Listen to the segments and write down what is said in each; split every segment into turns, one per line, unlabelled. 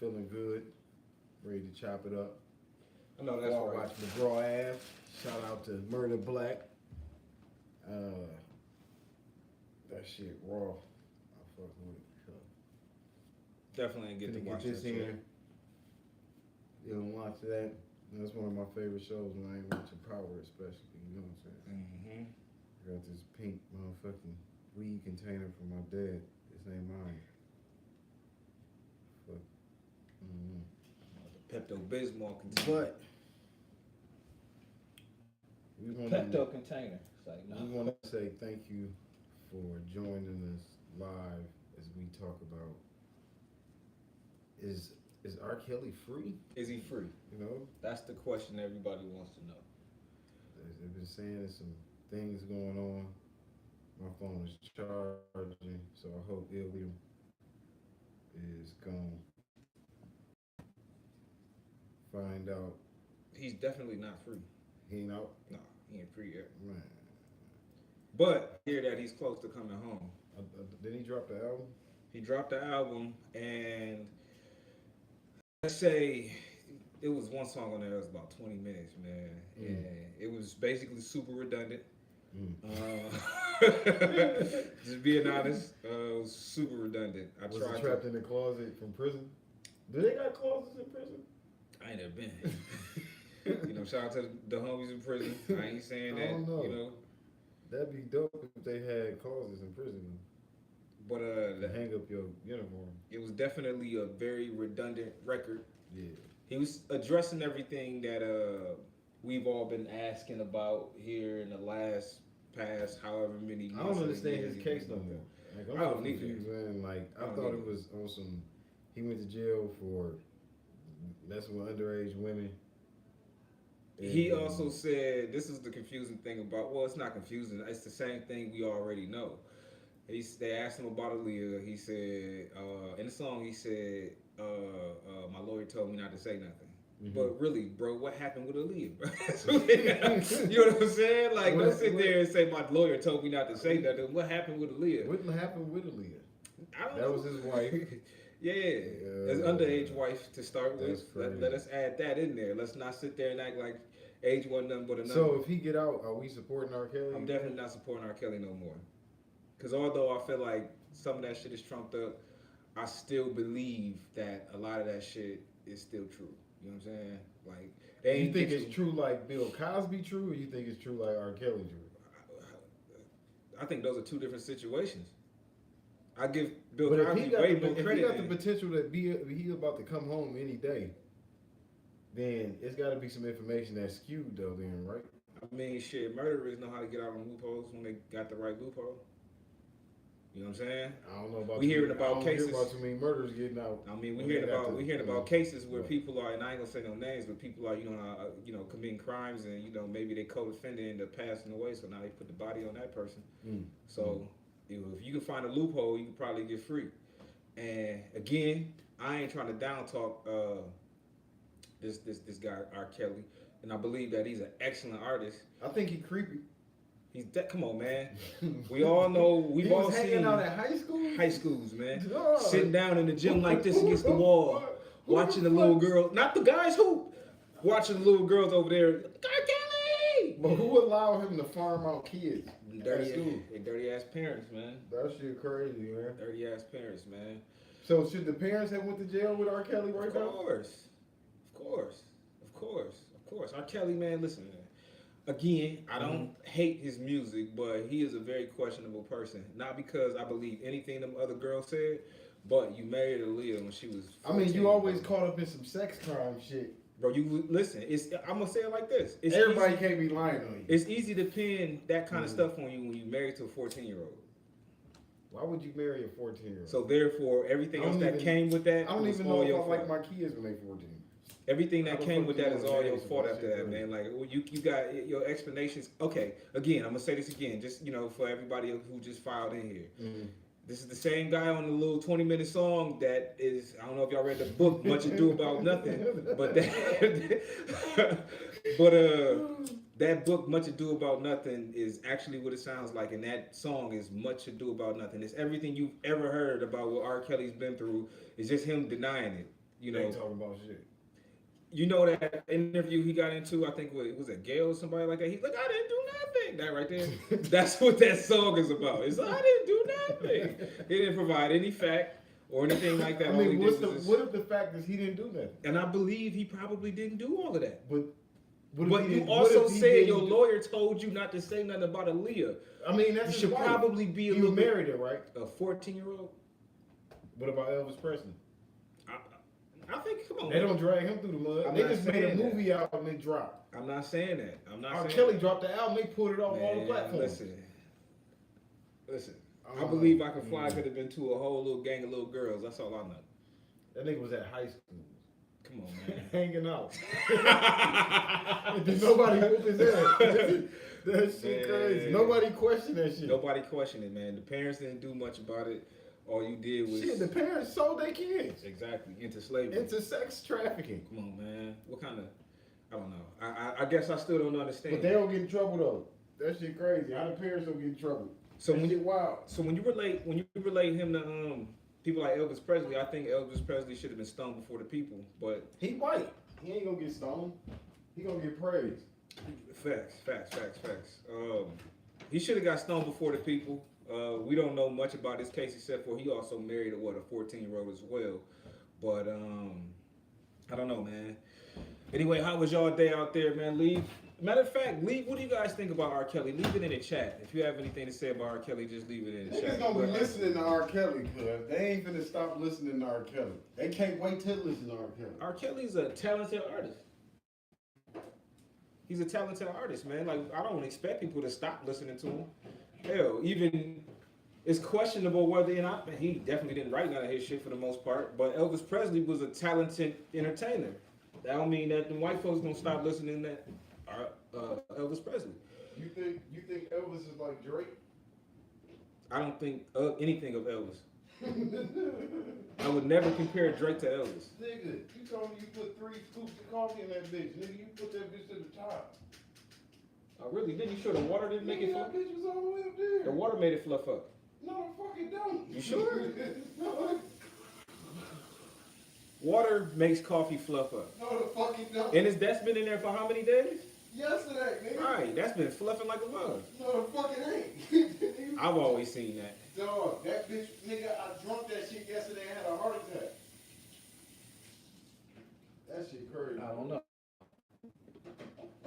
feeling good, ready to chop it up.
I know that's
Before I
right.
watch McGraw Ave. Shout out to Murder Black. That shit raw. I fuck with it. So,
Definitely didn't get to
finna
watch
get this
that shit.
in. You don't watch that. That's one of my favorite shows when I ain't watching Power, especially. You know what I'm saying?
Mm-hmm.
I got this pink motherfucking weed container from my dad. This ain't mine. Fuck. Mm-hmm.
Pepto Bismol container.
But we want
Pepto
to
container. It's like,
we want to say thank you for joining us live as we talk about is R. Kelly free?
Is he free?
You know,
That's the question everybody wants to know.
they've been saying there's some things going on. My phone is charging, so I hope Illiam is gonna find out.
He's definitely not free.
He ain't out.
No, he ain't free yet.
Man,
But I hear that he's close to coming home.
did he drop the album?
He dropped the album, and let's say it was one song on there that was about 20 minutes, man. And it was basically super redundant. Just being honest, it was super redundant. I
Was
tried
he trapped in the closet from prison? Do they got closets in prison?
I ain't never been. You know, shout out to the homies in prison. I ain't saying
I
that.
don't know.
You know,
That'd be dope if they had closets in prison
but
to hang up your uniform.
it was definitely a very redundant record.
Yeah.
He was addressing everything that we've all been asking about here in the past however many months.
I don't
or
understand
years
his
he's
case
been
no
doing
more. Like,
I
I'm
don't
so
either.
confused, man. Like, I
I don't
thought it
either.
was on some. He went to jail for messing with underage women.
He
And,
also said, this is the confusing thing about, well, it's not confusing. It's the same thing we already know. They asked him about Aaliyah. He said, in the song, he said, my lawyer told me not to say nothing.
Mhm.
But really, bro, what happened with Aaliyah, bro? You know what I'm saying? Like, don't sit there and say, my lawyer told me not to say nothing. What happened with Aaliyah?
What happened with Aaliyah?
I don't
That
know.
was his wife.
Yeah, his underage wife to start
That's
with.
crazy.
Let us add that in there. Let's not sit there and act like age wasn't nothing but a number.
So if he get out, are we supporting R. Kelly?
I'm definitely not supporting R. Kelly no more. Because although I feel like some of that shit is trumped up, I still believe that a lot of that shit is still true. You know what I'm saying? Like, they
You
ain't
think
get
it's true like Bill Cosby true, or you think it's true like R. Kelly true?
I think those are two different situations. I give Bill
But if
Cosby
he got,
way
the,
more
if he
credit.
got the potential to be, he about to come home any day, then it's got to be some information that's skewed though. Then right?
I mean, shit, murderers know how to get out on loopholes when they got the right loophole. You know what I'm saying?
I don't know about.
We hearing
I
about
don't
cases.
Hear about too many murders getting out.
I mean,
when they got
we
the-
hearing about cases where
Right.
people are, and I ain't gonna say no names, but people are, committing crimes, and maybe they co-defendant end up passing away, so now they put the body on that person. So if you can find a loophole, you can probably get free. And again, I ain't trying to down talk this guy R. Kelly, and I believe that he's an excellent artist.
I think he creepy.
Come on, man. We all know. We've
He
all
was hanging
seen
out at high school.
high schools, man.
Dog.
Sitting down in the gym like this against the wall, watching the little girl, not the guys hoop, watching the little girls over there. R. Kelly.
But who allowed him to farm out kids?
Dirty,
at school?
dirty ass parents, man.
That shit crazy, man.
Dirty ass parents, man.
So should the parents have went to jail with R. Kelly right
Of
now?
course, of course, of course, of course. R. Kelly, man, listen, man. Again, I don't hate his music, but he is a very questionable person. Not because I believe anything them other girls said, but you married Aaliyah when she was 14.
I mean, you always caught up in some sex crime shit.
Bro, you listen. I'm gonna say it like this. It's
Everybody
easy,
can't be lying on you.
It's easy to pin that kind of stuff on you when you married to a 14-year-old.
Why would you marry a 14-year-old?
So therefore, everything else that came with that,
I don't
was
even
all
know if
your
I like
fault.
my kids when they 14.
Everything
How
that
the
came
fuck
with
you
that
wanna
is all your
marry
fault
some
after
shit,
that,
man?
man. Like you got your explanations. Okay, again, I'm gonna say this again, just for everybody who just filed in here. This is the same guy on the little 20-minute song that is. I don't know if y'all read the book Much Ado About Nothing, but that book Much Ado About Nothing is actually what it sounds like, and that song is Much Ado About Nothing. It's everything you've ever heard about what R. Kelly's been through. It's just him denying it. You
They
know,
ain't talking about shit.
you know that interview he got into, I think was it Gail or somebody like that. He's like, I didn't do nothing. That right there. That's what that song is about. It's like, I didn't do nothing. He didn't provide any fact or anything like that.
I
All he
mean,
did was just-
what if the fact is he didn't do that?
and I believe he probably didn't do all of that.
But
But you also said your lawyer told you not to say nothing about Aaliyah.
I mean, that's
You
his
should
wife.
probably be a
He
little bit
married her, right?
a 14-year-old.
What about Elvis Presley?
I think, come on.
They don't drag him through the mud.
I'm
They
not
just made a
saying that.
movie out and it dropped.
I'm not saying that. I'm not
R.
saying
Kelly
that.
dropped the album. They pulled it off all the
Man,
platforms.
Listen. I believe I Can Fly could have been to a whole little gang of little girls. That's all I know.
That nigga was at high school.
Come on, man.
Hanging out. Did nobody whoop his ass? That shit crazy. Nobody questioned that shit.
Nobody questioned it, man. The parents didn't do much about it. All you did was
Shit, the parents sold their kids
exactly into slavery.
into sex trafficking.
Come on, man. What kind of? I don't know. I guess I still don't understand.
But they don't get in trouble though. That shit crazy. How the parents don't get in trouble?
So
That
when
shit
you
wild.
when you relate him to people like Elvis Presley, I think Elvis Presley should have been stoned before the people. But
He white. He ain't gonna get stoned. He gonna get praised.
facts. He should have got stoned before the people. We don't know much about this case except for he also married a 14-year-old as well. But I don't know, man. Anyway, how was y'all day out there, man? Matter of fact, what do you guys think about R. Kelly? Leave it in the chat. If you have anything to say about R. Kelly, just leave it in the
Niggas
chat.
gonna be listening to R. Kelly, cuz they ain't finna stop listening to R. Kelly. They can't wait to listen to R. Kelly.
R. Kelly's a talented artist. He's a talented artist, man. Like, I don't expect people to stop listening to him. Hell, even it's questionable whether he definitely didn't write none of his shit for the most part. But Elvis Presley was a talented entertainer. That don't mean that the white folks gonna stop listening to Elvis Presley.
You think Elvis is like Drake?
I don't think anything of Elvis. I would never compare Drake to Elvis.
Nigga, you told me you put 3 scoops of coffee in that bitch. Nigga, you put that bitch to the top.
I really did. You sure the water didn't make it fluff?
That bitch was all the way up there.
The water made it fluff up.
No, the fuck it don't.
You sure?
No,
Water makes coffee fluff up.
no, the fuck it don't.
And that's been in there for how many days?
Yesterday, nigga.
Right, that's been fluffing like a mug.
No, the fuck it ain't.
I've always seen that.
Dog, that bitch, nigga, I drunk that shit yesterday and had a heart attack. That shit crazy.
I don't know.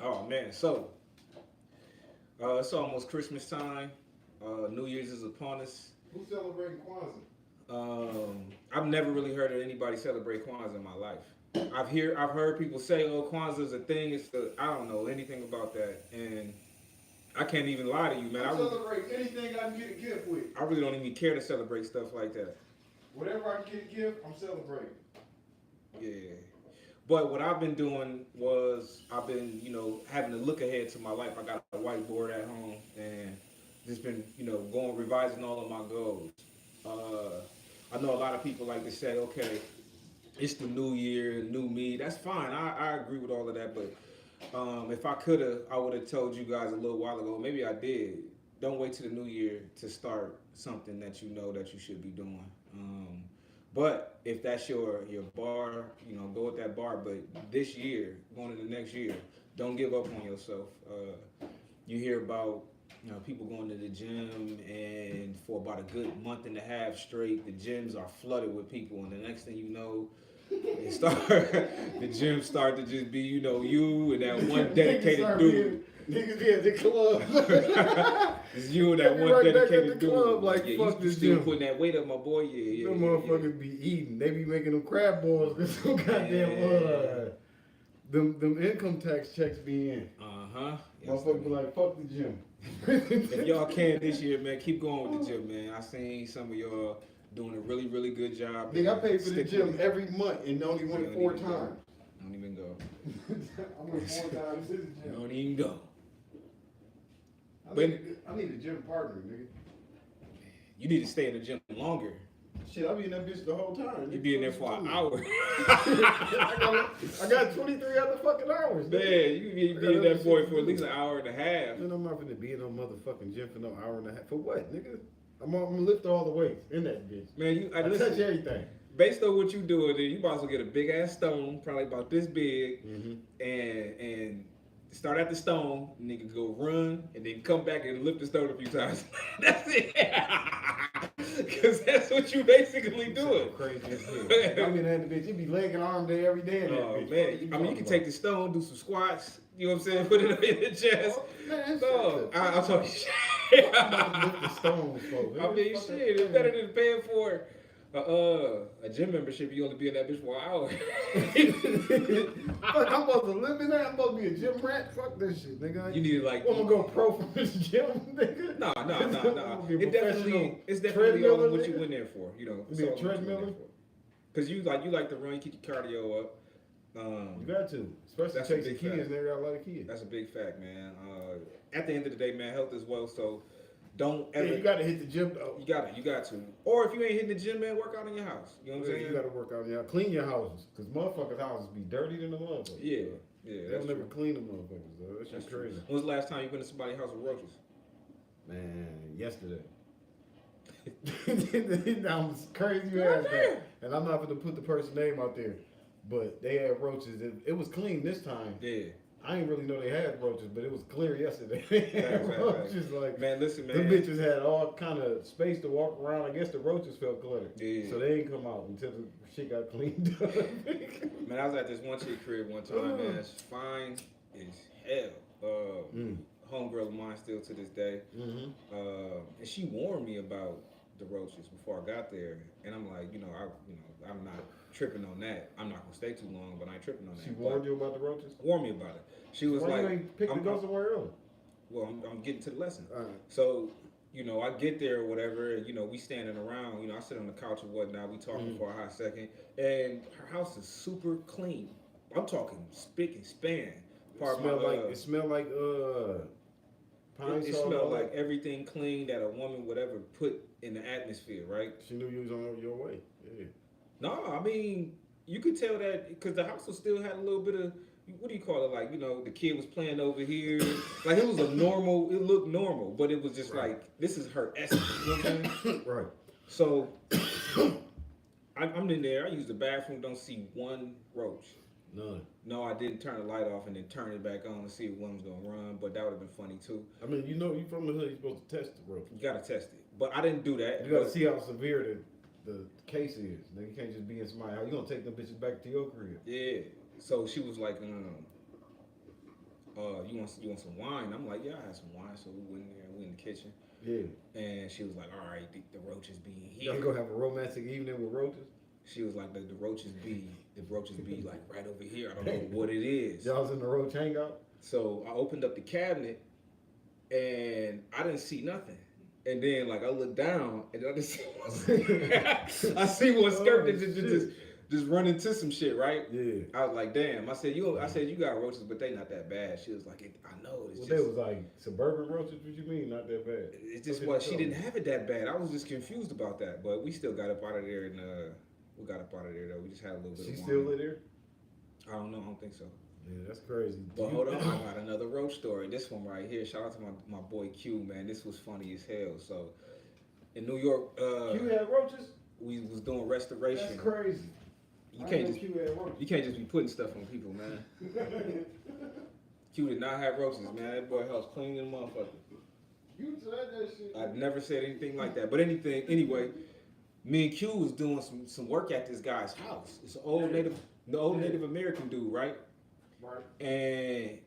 Oh man, so it's almost Christmas time. New Year's is upon us.
Who's celebrating Kwanzaa?
I've never really heard of anybody celebrate Kwanzaa in my life. I've heard people say, "Oh, Kwanzaa is a thing." I don't know anything about that, and I can't even lie to you, man.
I celebrate anything I can get a gift with.
I really don't even care to celebrate stuff like that.
Whatever I can get a gift, I'm celebrating.
Yeah. But what I've been doing was I've been, having to look ahead to my life. I got a whiteboard at home and just been, revising all of my goals. I know a lot of people like to say, okay, it's the new year, new me. That's fine. I agree with all of that. But if I could have, I would have told you guys a little while ago. Maybe I did. Don't wait till the new year to start something that you know that you should be doing. But if that's your bar, go with that bar. But this year, going into the next year, don't give up on yourself. You hear about people going to the gym, and for about a good month and a half straight, the gyms are flooded with people, and the next thing you know, the gym start to just be, you and that one dedicated dude.
Niggas be at the club.
It's you and that
They be
one
right back at
dedicated
the
dude.
club like,
yeah,
fuck
you
this
still
gym.
putting that weight up, my boy. Yeah.
Them motherfuckers be eating. They be making them crab balls with some goddamn them income tax checks be in. Motherfuckers be like, fuck the gym.
If y'all can this year, man, keep going with the gym, man. I seen some of y'all doing a really, really good job.
Nigga, I pay for the
Stick
gym
with it.
every month and only went
Don't
4
even go.
times.
Don't even go.
I went 4 times to the gym.
Don't even go.
I need a gym partner, nigga.
You need to stay in the gym longer.
Shit, I be in that bitch the whole time.
You be in there for an hour.
I got 23 other fucking hours.
Man, you be in that boy for at least an hour and a half.
Man, I'm not gonna be in no motherfucking gym for no hour and a half. For what, nigga? I'm gonna lift all the weights in that bitch.
Man,
I touch
listen,
everything.
based on what you doing, then you might as well get a big ass stone, probably about this big, and start at the stone. Nigga go run, and then come back and lift the stone a few times. That's it. Because that's what you basically doing.
Crazy as hell. I mean, that bitch, you be leg and arm day every day.
Oh man, I mean, you can take the stone, do some squats. You know what I'm saying? Put it in the chest.
Man,
No, I'm talking shit.
I'm about to lift the stones, folks.
I mean, shit, it's better than paying for a gym membership. You only be in that bitch for an hour.
Fuck, I'm supposed to live in that? I'm supposed to be a gym rat? Fuck this shit, nigga.
You need to like.
I'm gonna go pro from this gym, nigga.
No. It's definitely
treadmiller,
what you
nigga?
went there for. You know,
You be a treadmiller?
Because you like to run, you keep your cardio up.
You got to, especially
That's a
chasing
big
kids.
fact.
They got a lot of kids.
That's a big fact, man. At the end of the day, man, health is wealth. So don't ever.
Yeah, you got to hit the gym though.
You got to. Or if you ain't hitting the gym, man, work out in your house. You know what I'm saying?
You got to work out. Yeah, clean your houses, cause motherfuckers' houses be dirty than the motherfuckers.
Yeah.
They
That's
don't never
true.
clean the motherfuckers though. That's just
True.
crazy.
When was the last time you went to somebody's house with roaches?
Man, yesterday. That was crazy you
God
asked that. And I'm not going to put the person's name out there, but they had roaches. It was clean this time.
Yeah.
I didn't really know they had roaches, but it was clear yesterday.
Right.
Roaches, like,
Man, listen, man.
them bitches had all kind of space to walk around. I guess the roaches felt cluttered.
Yeah.
So they didn't come out until the shit got cleaned up.
Man, I was at this one chick crib one time, man. It's fine as hell. Homegirl of mine still to this day. And she warned me about the roaches before I got there. And I'm like, I'm not tripping on that. I'm not gonna stay too long, but I ain't tripping on that.
She warned you about the roaches?
Warned me about it. She was
Why
like,
you ain't pick to go somewhere early?
well, I'm getting to the lesson.
All right.
So, I get there or whatever, and, we standing around, I sit on the couch or whatnot, we talking for a hot second, and her house is super clean. I'm talking spick and span.
It smelled like pine
It
salt.
smelled like everything clean that a woman would ever put in the atmosphere, right?
She knew you was on your way. Yeah.
No, I mean, you could tell that because the house still had a little bit of, what do you call it? Like, the kid was playing over here. Like, it was it looked normal, but it was just like, this is her essence. You know what I'm saying?
Right.
So, I'm in there. I use the bathroom, don't see one roach.
None.
No, I didn't turn the light off and then turn it back on to see if one was going to run, but that would have been funny too.
I mean, you from the hood, you're supposed to test the roach.
You got to test it. But I didn't do that.
You got to see how severe the case is. Then you can't just be in somebody's house. You going to take them bitches back to your crib.
Yeah. So she was like, you want some wine? I'm like, yeah, I had some wine. So we went in there, we in the kitchen.
Yeah.
And she was like, all right, the roaches be here.
Y'all go have a romantic evening with roaches?
She was like, the roaches be like right over here. I don't know what it is.
Y'all was in the roach hangout?
So I opened up the cabinet and I didn't see nothing. And then like I looked down and I just I see one skirt that just run into some shit, right?
Yeah.
I was like, damn. I said you got roaches, but they not that bad. She was like, I know. It's
They was like suburban roaches. What you mean, not that bad?
It's just what she didn't have it that bad. I was just confused about that, but we still got up out of there and we got up out of there though. We just had a little bit.
She
of wine.
still live there?
I don't know. I don't think so.
Yeah, that's crazy.
But hold on, I got another roach story. This one right here. Shout out to my boy Q, man. This was funny as hell. So in New York,
Q had roaches?
we was doing restoration.
That's crazy.
You can't just be putting stuff on people, man. Q did not have roaches, man. That boy house clean than a motherfucker.
You said that shit.
I've never said anything like that. But anyway, me and Q was doing some work at this guy's house. It's an old Native American dude, right?
Right.
And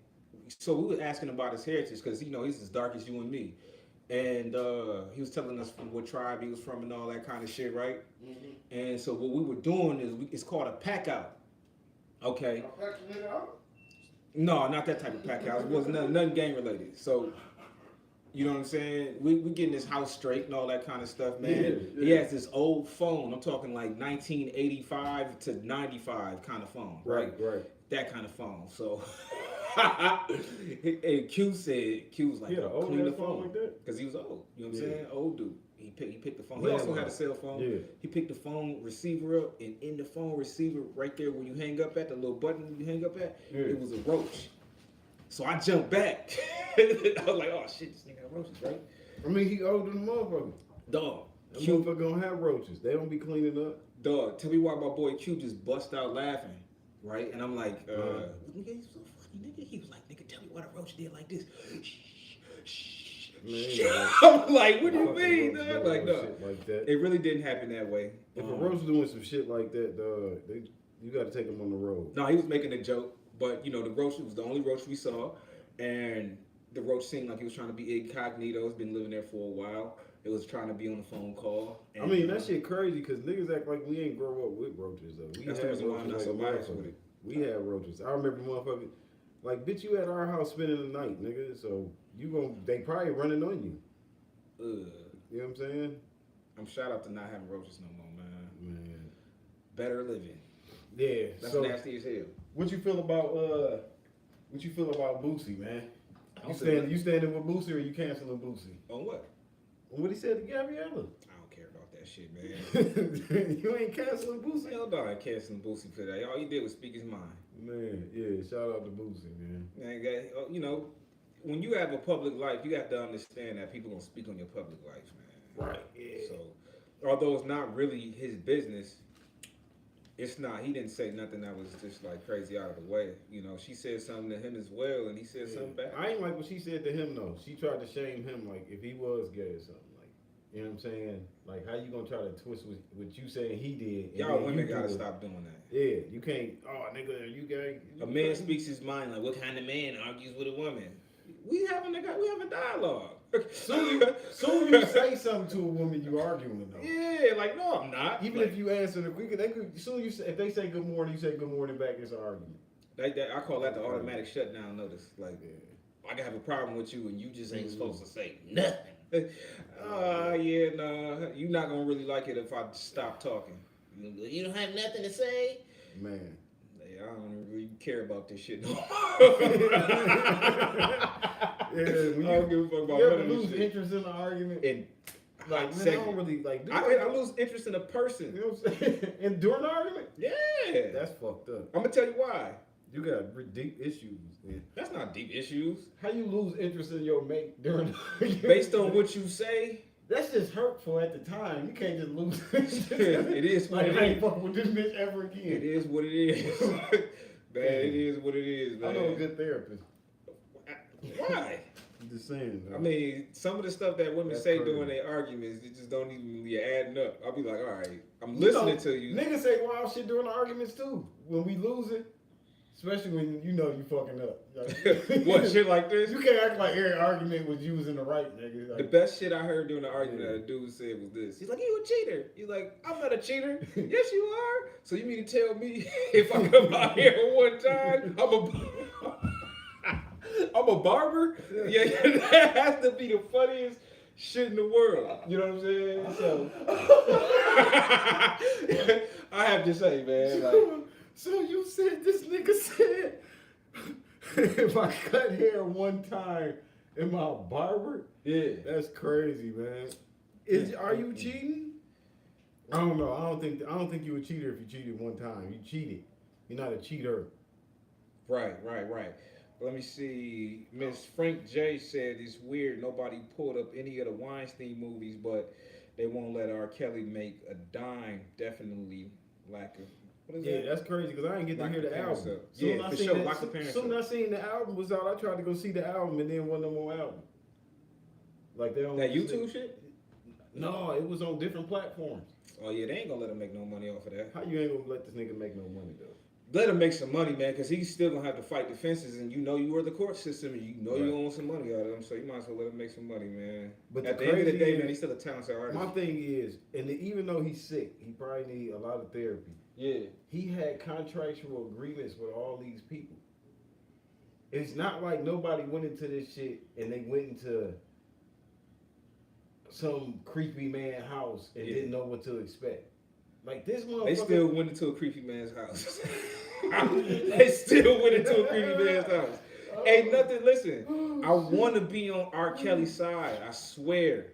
so we were asking about his heritage because he's as dark as you and me, and he was telling us from what tribe he was from and all that kind of shit, right? And so what we were doing is it's called a pack out. Okay. No, not that type of pack out. It wasn't nothing gang related. So. You know what I'm saying? We getting this house straight and all that kind of stuff, man.
Yeah.
He has this old phone. I'm talking like 1985 to 95 kind of phone.
Right.
That kind of phone. So, and Q was like, clean the phone.
Like that?
Because he was old. You know what I'm saying? Old dude. He picked the phone. He
Yeah,
also
man.
had a cell phone.
Yeah.
He picked the phone receiver up, and in the phone receiver, right there where you hang up at, the little button you hang up at, it was a roach. So I jumped back. I was like, oh shit, this nigga got roaches, right?
I mean, he older than a motherfucker.
Dog.
That motherfucker gonna have roaches. They don't be cleaning up.
Dog, tell me why my boy Q just bust out laughing, right? And I'm like, nigga, he's so funny, nigga. He was like, nigga, tell me why the roach did like this. Man, I'm like, what do you mean, dog? Like, no,
like that.
It really didn't happen that way.
If a roach doing some shit like that, dog, you got to take him on the road.
No, he was making a joke, but you know, the roach was the only roach we saw, and the roach seemed like he was trying to be incognito. He's been living there for a while. It was trying to be on the phone call. And,
I mean, that shit crazy because niggas act like we ain't grow up with roaches though. We
that's the reason why I'm not so biased with it.
We had roaches. I remember motherfuckers like, bitch, you at our house spending the night, nigga. So they probably running on you. You know what I'm saying?
I'm shout out to not having roaches no more, man.
Man,
better living.
Yeah,
that's nasty as hell.
What you feel about Boosie, man? You standing with Boosie or you canceling Boosie?
On what?
What he said to Gabriella.
I don't care about that shit, man.
You ain't canceling Boosie?
Hell no, I ain't canceling Boosie for that. All he did was speak his mind.
Man, yeah, shout out to Boosie, man.
Man, you know, when you have a public life, you have to understand that people gonna speak on your public life, man.
Right. Yeah.
So, although it's not really his business, it's not. He didn't say nothing that was just like crazy out of the way. You know, she said something to him as well, and he said something back.
I ain't like what she said to him though. She tried to shame him like if he was gay or something. Like, you know what I'm saying? Like, how you gonna try to twist what you saying he did?
Y'all women gotta stop doing that.
Yeah, you can't. Oh, nigga, are you gay?
A man speaks his mind. Like, what kind of man argues with a woman? We have a dialogue.
Soon you say something to a woman, you arguing though.
Yeah, like no, I'm not.
Even
like,
if you answer the quick, if they say good morning, you say good morning back. It's an argument.
I call that the automatic shutdown notice. Like, I can have a problem with you, and you just ain't supposed to say nothing. Yeah, nah, you're not gonna really like it if I stop talking. You don't have nothing to say,
man.
I don't really care about this shit no more.
Yeah, when
I don't give a fuck about
you ever lose interest in the argument?
And
like, man, I don't really like.
I lose interest in a person.
You know what I'm saying? And during the argument?
Yeah,
that's fucked up.
I'm gonna tell you why.
You got deep issues. Man.
That's not deep issues.
How you lose interest in your mate during the argument?
Based on what you say?
That's just hurtful at the time. You can't just lose.
It is what it is.
I ain't fucking with this bitch ever again.
It is what it is. Man, it is what it is, man.
I know a good therapist.
Why?
I'm just saying.
I mean, some of the stuff that women say during their arguments, it just don't even be adding up. I'll be like, all right, I'm listening to you.
Niggas say wild shit during the arguments too. When we losing. Especially when you know you fucking up. Like,
what, shit like this?
You can't act like every argument was you was in the right, nigga. Like,
the best shit I heard during the argument that a dude said was this. He's like, you a cheater. He's like, I'm not a cheater. Yes, you are. So you mean to tell me if I come out here one time, I'm a barber? Yeah, that has to be the funniest shit in the world. You know what I'm saying? So I have to say, man, like,
so you said this nigga said if I cut hair one time, am I a barber?
Yeah,
that's crazy, man. Are you cheating? I don't know. I don't think you a cheater if you cheated one time. You cheated. You're not a cheater.
Right. Let me see. Miss Frank J said it's weird. Nobody pulled up any of the Weinstein movies, but they won't let R. Kelly make a dime. Definitely lack of.
That's crazy because I didn't get to hear the album.
Soon
I seen the album was out. I tried to go see the album and then wasn't no more album. Like they don't.
That YouTube shit?
No, it was on different platforms.
Oh yeah, they ain't gonna let him make no money off of that.
How you ain't gonna let this nigga make no money though?
Let him make some money, man, because he's still gonna have to fight the fences, and you know you are the court system, and you know you want some money out of him, so you might as well let him make some money, man. But at the end of the day, man, he's still a talented artist.
My thing is, and even though he's sick, he probably need a lot of therapy.
Yeah.
He had contractual agreements with all these people. It's not like nobody went into this shit and they went into some creepy man house and didn't know what to expect. Like this motherfucker.
They still went into a creepy man's house. They still went into a creepy man's house. Ain't nothing, listen, I want to be on R. Kelly's side, I swear.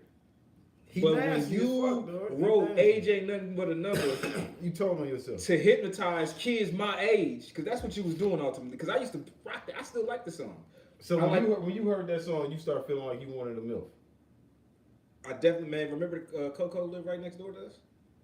But when you wrote age ain't nothing but a number,
you told on yourself
to hypnotize kids my age, because that's what you was doing ultimately. Because I used to rock it. I still like the song.
So when you heard that song, you start feeling like you wanted a MILF.
I definitely, man. Remember Coco lived right next door to us?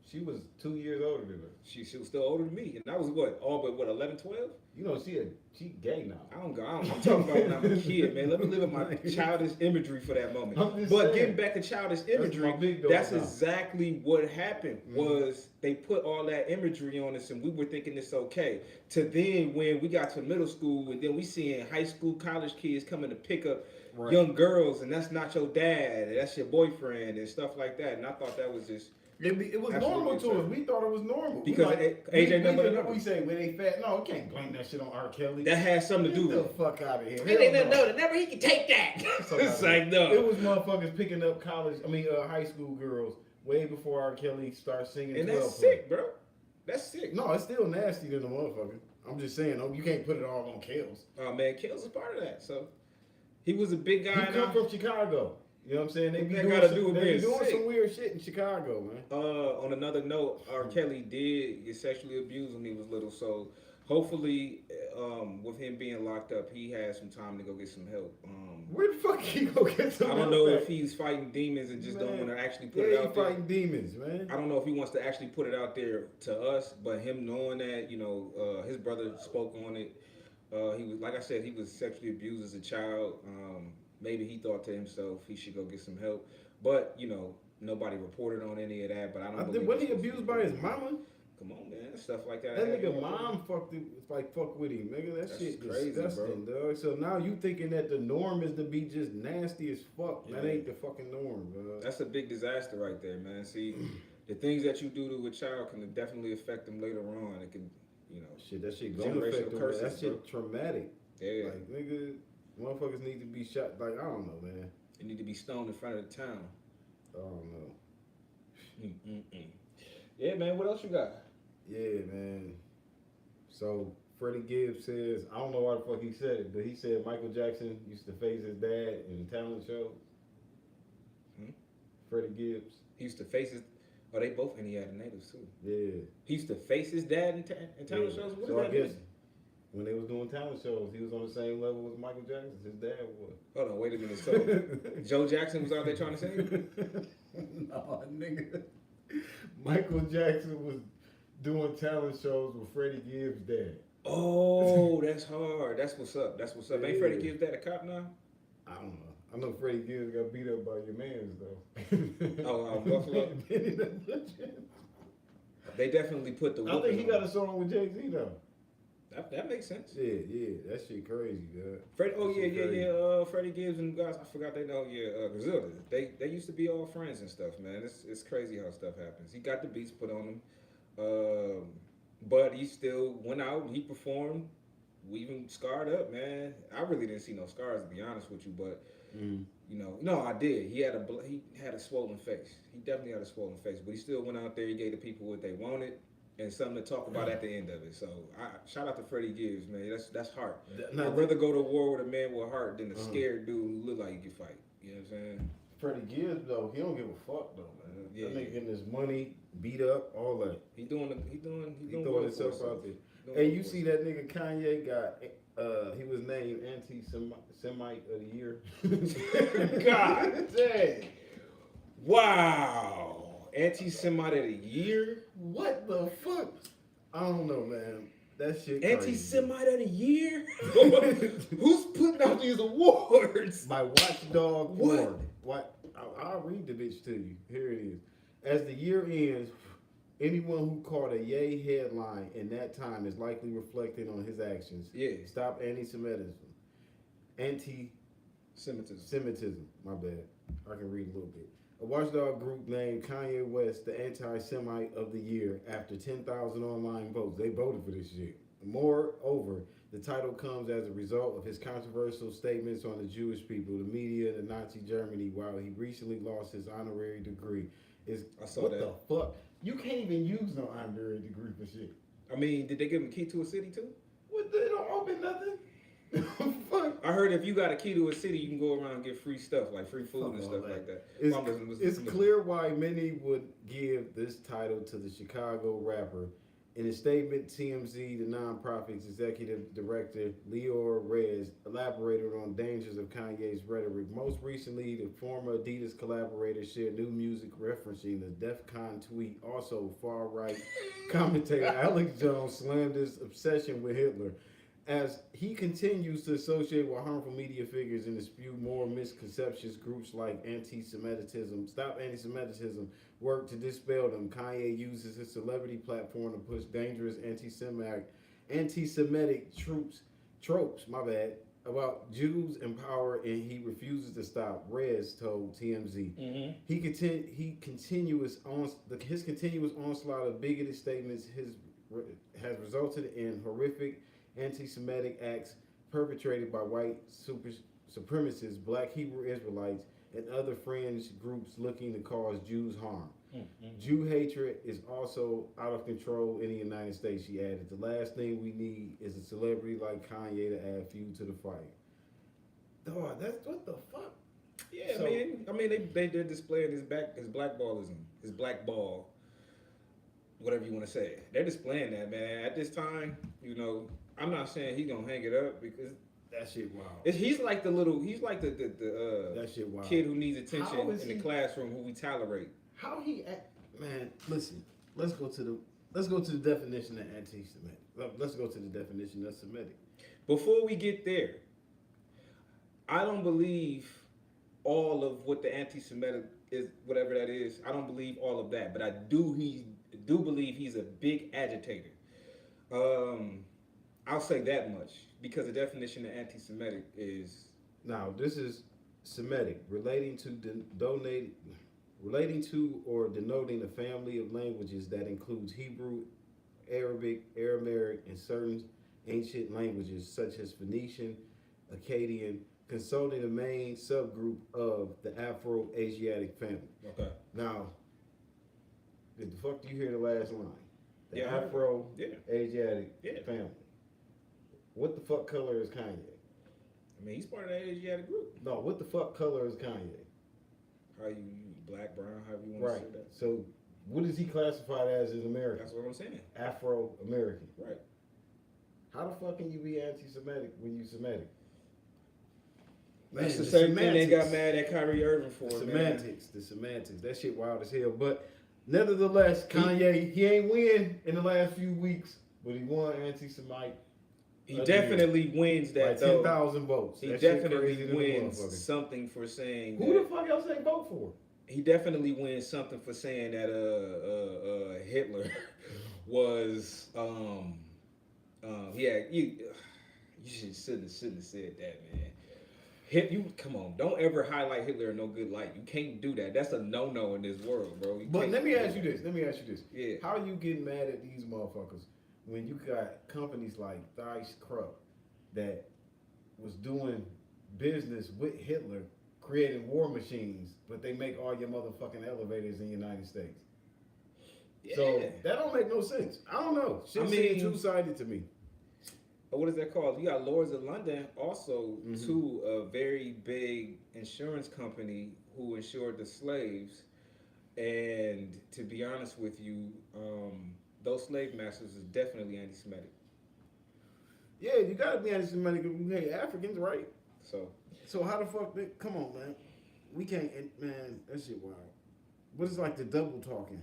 She was 2 years older than us.
She was still older than me, and I was what, all but what, 11, 12?
You know, she gay now.
I'm talking about when I'm a kid, man. Let me live in my childish imagery for that moment. But getting back to childish imagery, that's exactly what happened. Was they put all that imagery on us, and we were thinking it's okay. To then when we got to middle school, and then we seeing high school, college kids coming to pick up young girls, and that's not your dad, that's your boyfriend, and stuff like that. And I thought that was just.
It was normal to us. We thought it was normal.
Because AJ number.
We say when they fat. No, we can't blame that shit on R. Kelly.
That has something to do with it.
Get the fuck out of here.
They didn't know that never he could take that. It's like no.
It was motherfuckers picking up high school girls way before R. Kelly started singing.
And that's sick, bro. That's sick.
No, it's still nasty to the motherfucker. I'm just saying, you can't put it all on Kells.
Oh man, Kells is part of that. So he was a big guy.
He come from Chicago. You know what I'm saying? They be doing some weird shit in Chicago, man.
On another note, R. Kelly did get sexually abused when he was little. So hopefully, with him being locked up, he has some time to go get some help.
Where the fuck he go get some help?
I don't know if he's fighting demons and just don't want to actually put it out there.
Fighting demons, man.
I don't know if he wants to actually put it out there to us, but him knowing that, his brother spoke on it. He was, like I said, he was sexually abused as a child. Maybe he thought to himself he should go get some help, but nobody reported on any of that. But I don't.
Was he abused by his mama?
Come on, man, stuff like that.
That nigga mom fuck with him, nigga. That's shit
crazy,
disgusting,
bro.
Dog. So now you thinking that the norm is to be just nasty as fuck? Yeah. That ain't the fucking norm, bro.
That's a big disaster right there, man. See, the things that you do to a child can definitely affect them later on. It can,
shit. That shit gonna affect them. That shit traumatic.
Yeah,
like nigga. Motherfuckers need to be shot. Like, I don't know, man.
They need to be stoned in front of the town.
I don't know.
Yeah, man. What else you got?
Yeah, man. So, Freddie Gibbs says, I don't know why the fuck he said it, but he said Michael Jackson used to face his dad in talent shows. Freddie Gibbs.
He used to face his... Oh, they both Indiana natives, too.
Yeah.
He used to face his dad in talent shows? What
so I guess... When they was doing talent shows, he was on the same level as Michael Jackson. His dad was.
Hold on, wait a minute. So, Joe Jackson was out there trying to sing?
No, nigga. Michael Jackson was doing talent shows with Freddie Gibbs' dad.
Oh, that's hard. That's what's up. Yeah. Ain't Freddie Gibbs dad a cop now?
I don't know. I know Freddie Gibbs got beat up by your mans, though.
Oh, Buffalo? They definitely put the...
I think he got a song with Jay-Z, though.
That makes sense.
Yeah, that shit crazy, God.
Freddie Gibbs and guys, I forgot they know. Griselda. They used to be all friends and stuff, man. It's crazy how stuff happens. He got the beats put on him, but he still went out and he performed. We even scarred up, man. I really didn't see no scars, to be honest with you, but no, I did. He had a swollen face. He definitely had a swollen face, but he still went out there. He gave the people what they wanted. And something to talk about at the end of it. So, shout out to Freddie Gibbs, man. That's heart. I'd rather go to war with a man with heart than a scared dude who look like he can fight. You know what I'm saying?
Freddie Gibbs, though, he don't give a fuck, though, man. Yeah, that nigga getting his money, beat up, all that.
He throwing
himself out there. Hey, you see that nigga Kanye got? He was named anti-Semite of the year.
God dang! Wow. Anti-Semite of the year?
What the fuck? I don't know, man. That shit crazy.
Anti-Semite of the year? Who's putting out these awards?
By Watchdog Award. What? I'll read the bitch to you. Here it is. As the year ends, anyone who caught a yay headline in that time is likely reflecting on his actions.
Yeah.
Stop anti-Semitism. Anti-Semitism. My bad. I can read a little bit. A watchdog group named Kanye West the anti-Semite of the year after 10,000 online votes. They voted for this shit. Moreover, the title comes as a result of his controversial statements on the Jewish people, the media, and Nazi Germany, while he recently lost his honorary degree.
I saw
what
that.
What the fuck? You can't even use no honorary degree for shit.
I mean, did they give him a key to a city too?
What? They don't open nothing. Fuck.
I heard if you got a key to a city, you can go around and get free stuff, like free food and stuff like that.
It's clear why many would give this title to the Chicago rapper In a statement, TMZ, the nonprofit's executive director, Leor Rez, elaborated on dangers of Kanye's rhetoric. Most recently, the former Adidas collaborator shared new music referencing the DEF CON tweet. Also, far-right commentator Alex Jones slammed his obsession with Hitler as he continues to associate with harmful media figures and to spew more misconceptions. Groups like Stop Anti-Semitism work to dispel them. Kanye uses his celebrity platform to push dangerous anti-Semitic tropes, about Jews in power, and he refuses to stop. Rez told TMZ.
Mm-hmm.
His continuous onslaught of bigoted statements has resulted in horrific anti-Semitic acts perpetrated by white supremacists, black Hebrew Israelites, and other fringe groups looking to cause Jews harm. Mm-hmm. Jew hatred is also out of control in the United States, she added. The last thing we need is a celebrity like Kanye to add fuel to the fight. Dog, that's what the fuck?
Yeah, I mean, they're displaying his blackballism, his blackball, whatever you want to say. They're displaying that, man. At this time, I'm not saying he's gonna hang it up because
that shit wild.
He's like the
that shit wild.
Kid who needs attention in the classroom who we tolerate.
How he act, man? Listen, let's go to the definition of anti-Semitic. Let's go to the definition of Semitic.
Before we get there, I don't believe all of what the anti-Semitic is, whatever that is. I don't believe all of that, but I do believe he's a big agitator. I'll say that much because the definition of anti-Semitic is.
Now, this is Semitic, relating to or denoting a family of languages that includes Hebrew, Arabic, Aramaic, and certain ancient languages such as Phoenician, Akkadian, consulting the main subgroup of the Afro-Asiatic family.
Okay.
Now, did the fuck do you hear the last line? The
Yeah,
Afro-Asiatic family. What the fuck color is Kanye?
I mean, he's part of that Asiatic group.
No, what the fuck color is Kanye?
How you black, brown, however you want to say that.
So, what is he classified as in America?
That's what I'm saying.
Afro-American.
Right.
How the fuck can you be anti-Semitic when you Semitic?
That's the same thing they got mad at Kyrie Irving for.
The semantics. That shit wild as hell. But nevertheless, Kanye, he ain't win in the last few weeks, but he won anti-Semitic.
He definitely wins that,
by 10,000 votes.
He definitely wins something for saying.
Who the fuck else they vote for?
He definitely wins something for saying that Hitler was you shouldn't have said that, man. Come on, don't ever highlight Hitler in no good light. You can't do that. That's a no-no in this world, bro.
But let me ask you this.
Yeah.
How are you getting mad at these motherfuckers when you got companies like Dice Krupp that was doing business with Hitler, creating war machines, but they make all your motherfucking elevators in the United States?
Yeah.
So that don't make no sense. I don't know. Shit seems two-sided to me.
What is that called? You got Lords of London also, too, a very big insurance company who insured the slaves. And to be honest with you, those slave masters is definitely anti-Semitic.
Yeah, you gotta be anti-Semitic if you hate Africans, right? So how the fuck? Come on, man. We can't, man. That shit wild. But it's like the double talking.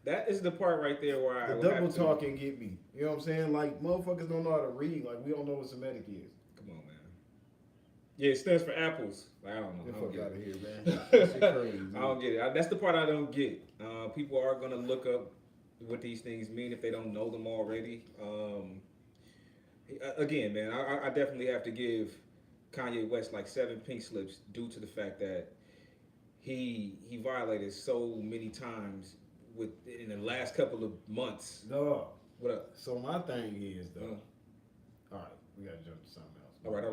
That is the part right there where
the double talking get me. You know what I'm saying? Like motherfuckers don't know how to read. Like we don't know what Semitic is.
Come on, man. Yeah, it stands for apples. Like, I don't know.
Get
I
fuck
don't
out
get
of
it.
here, man. That shit crazy.
I don't get it. That's the part I don't get. People are gonna look up what these things mean if they don't know them already. Again, man, I definitely have to give Kanye West like 7 pink slips due to the fact that he violated so many times in the last couple of months.
Dog.
What up?
So my thing is though. All right, we gotta jump to something else.
All right.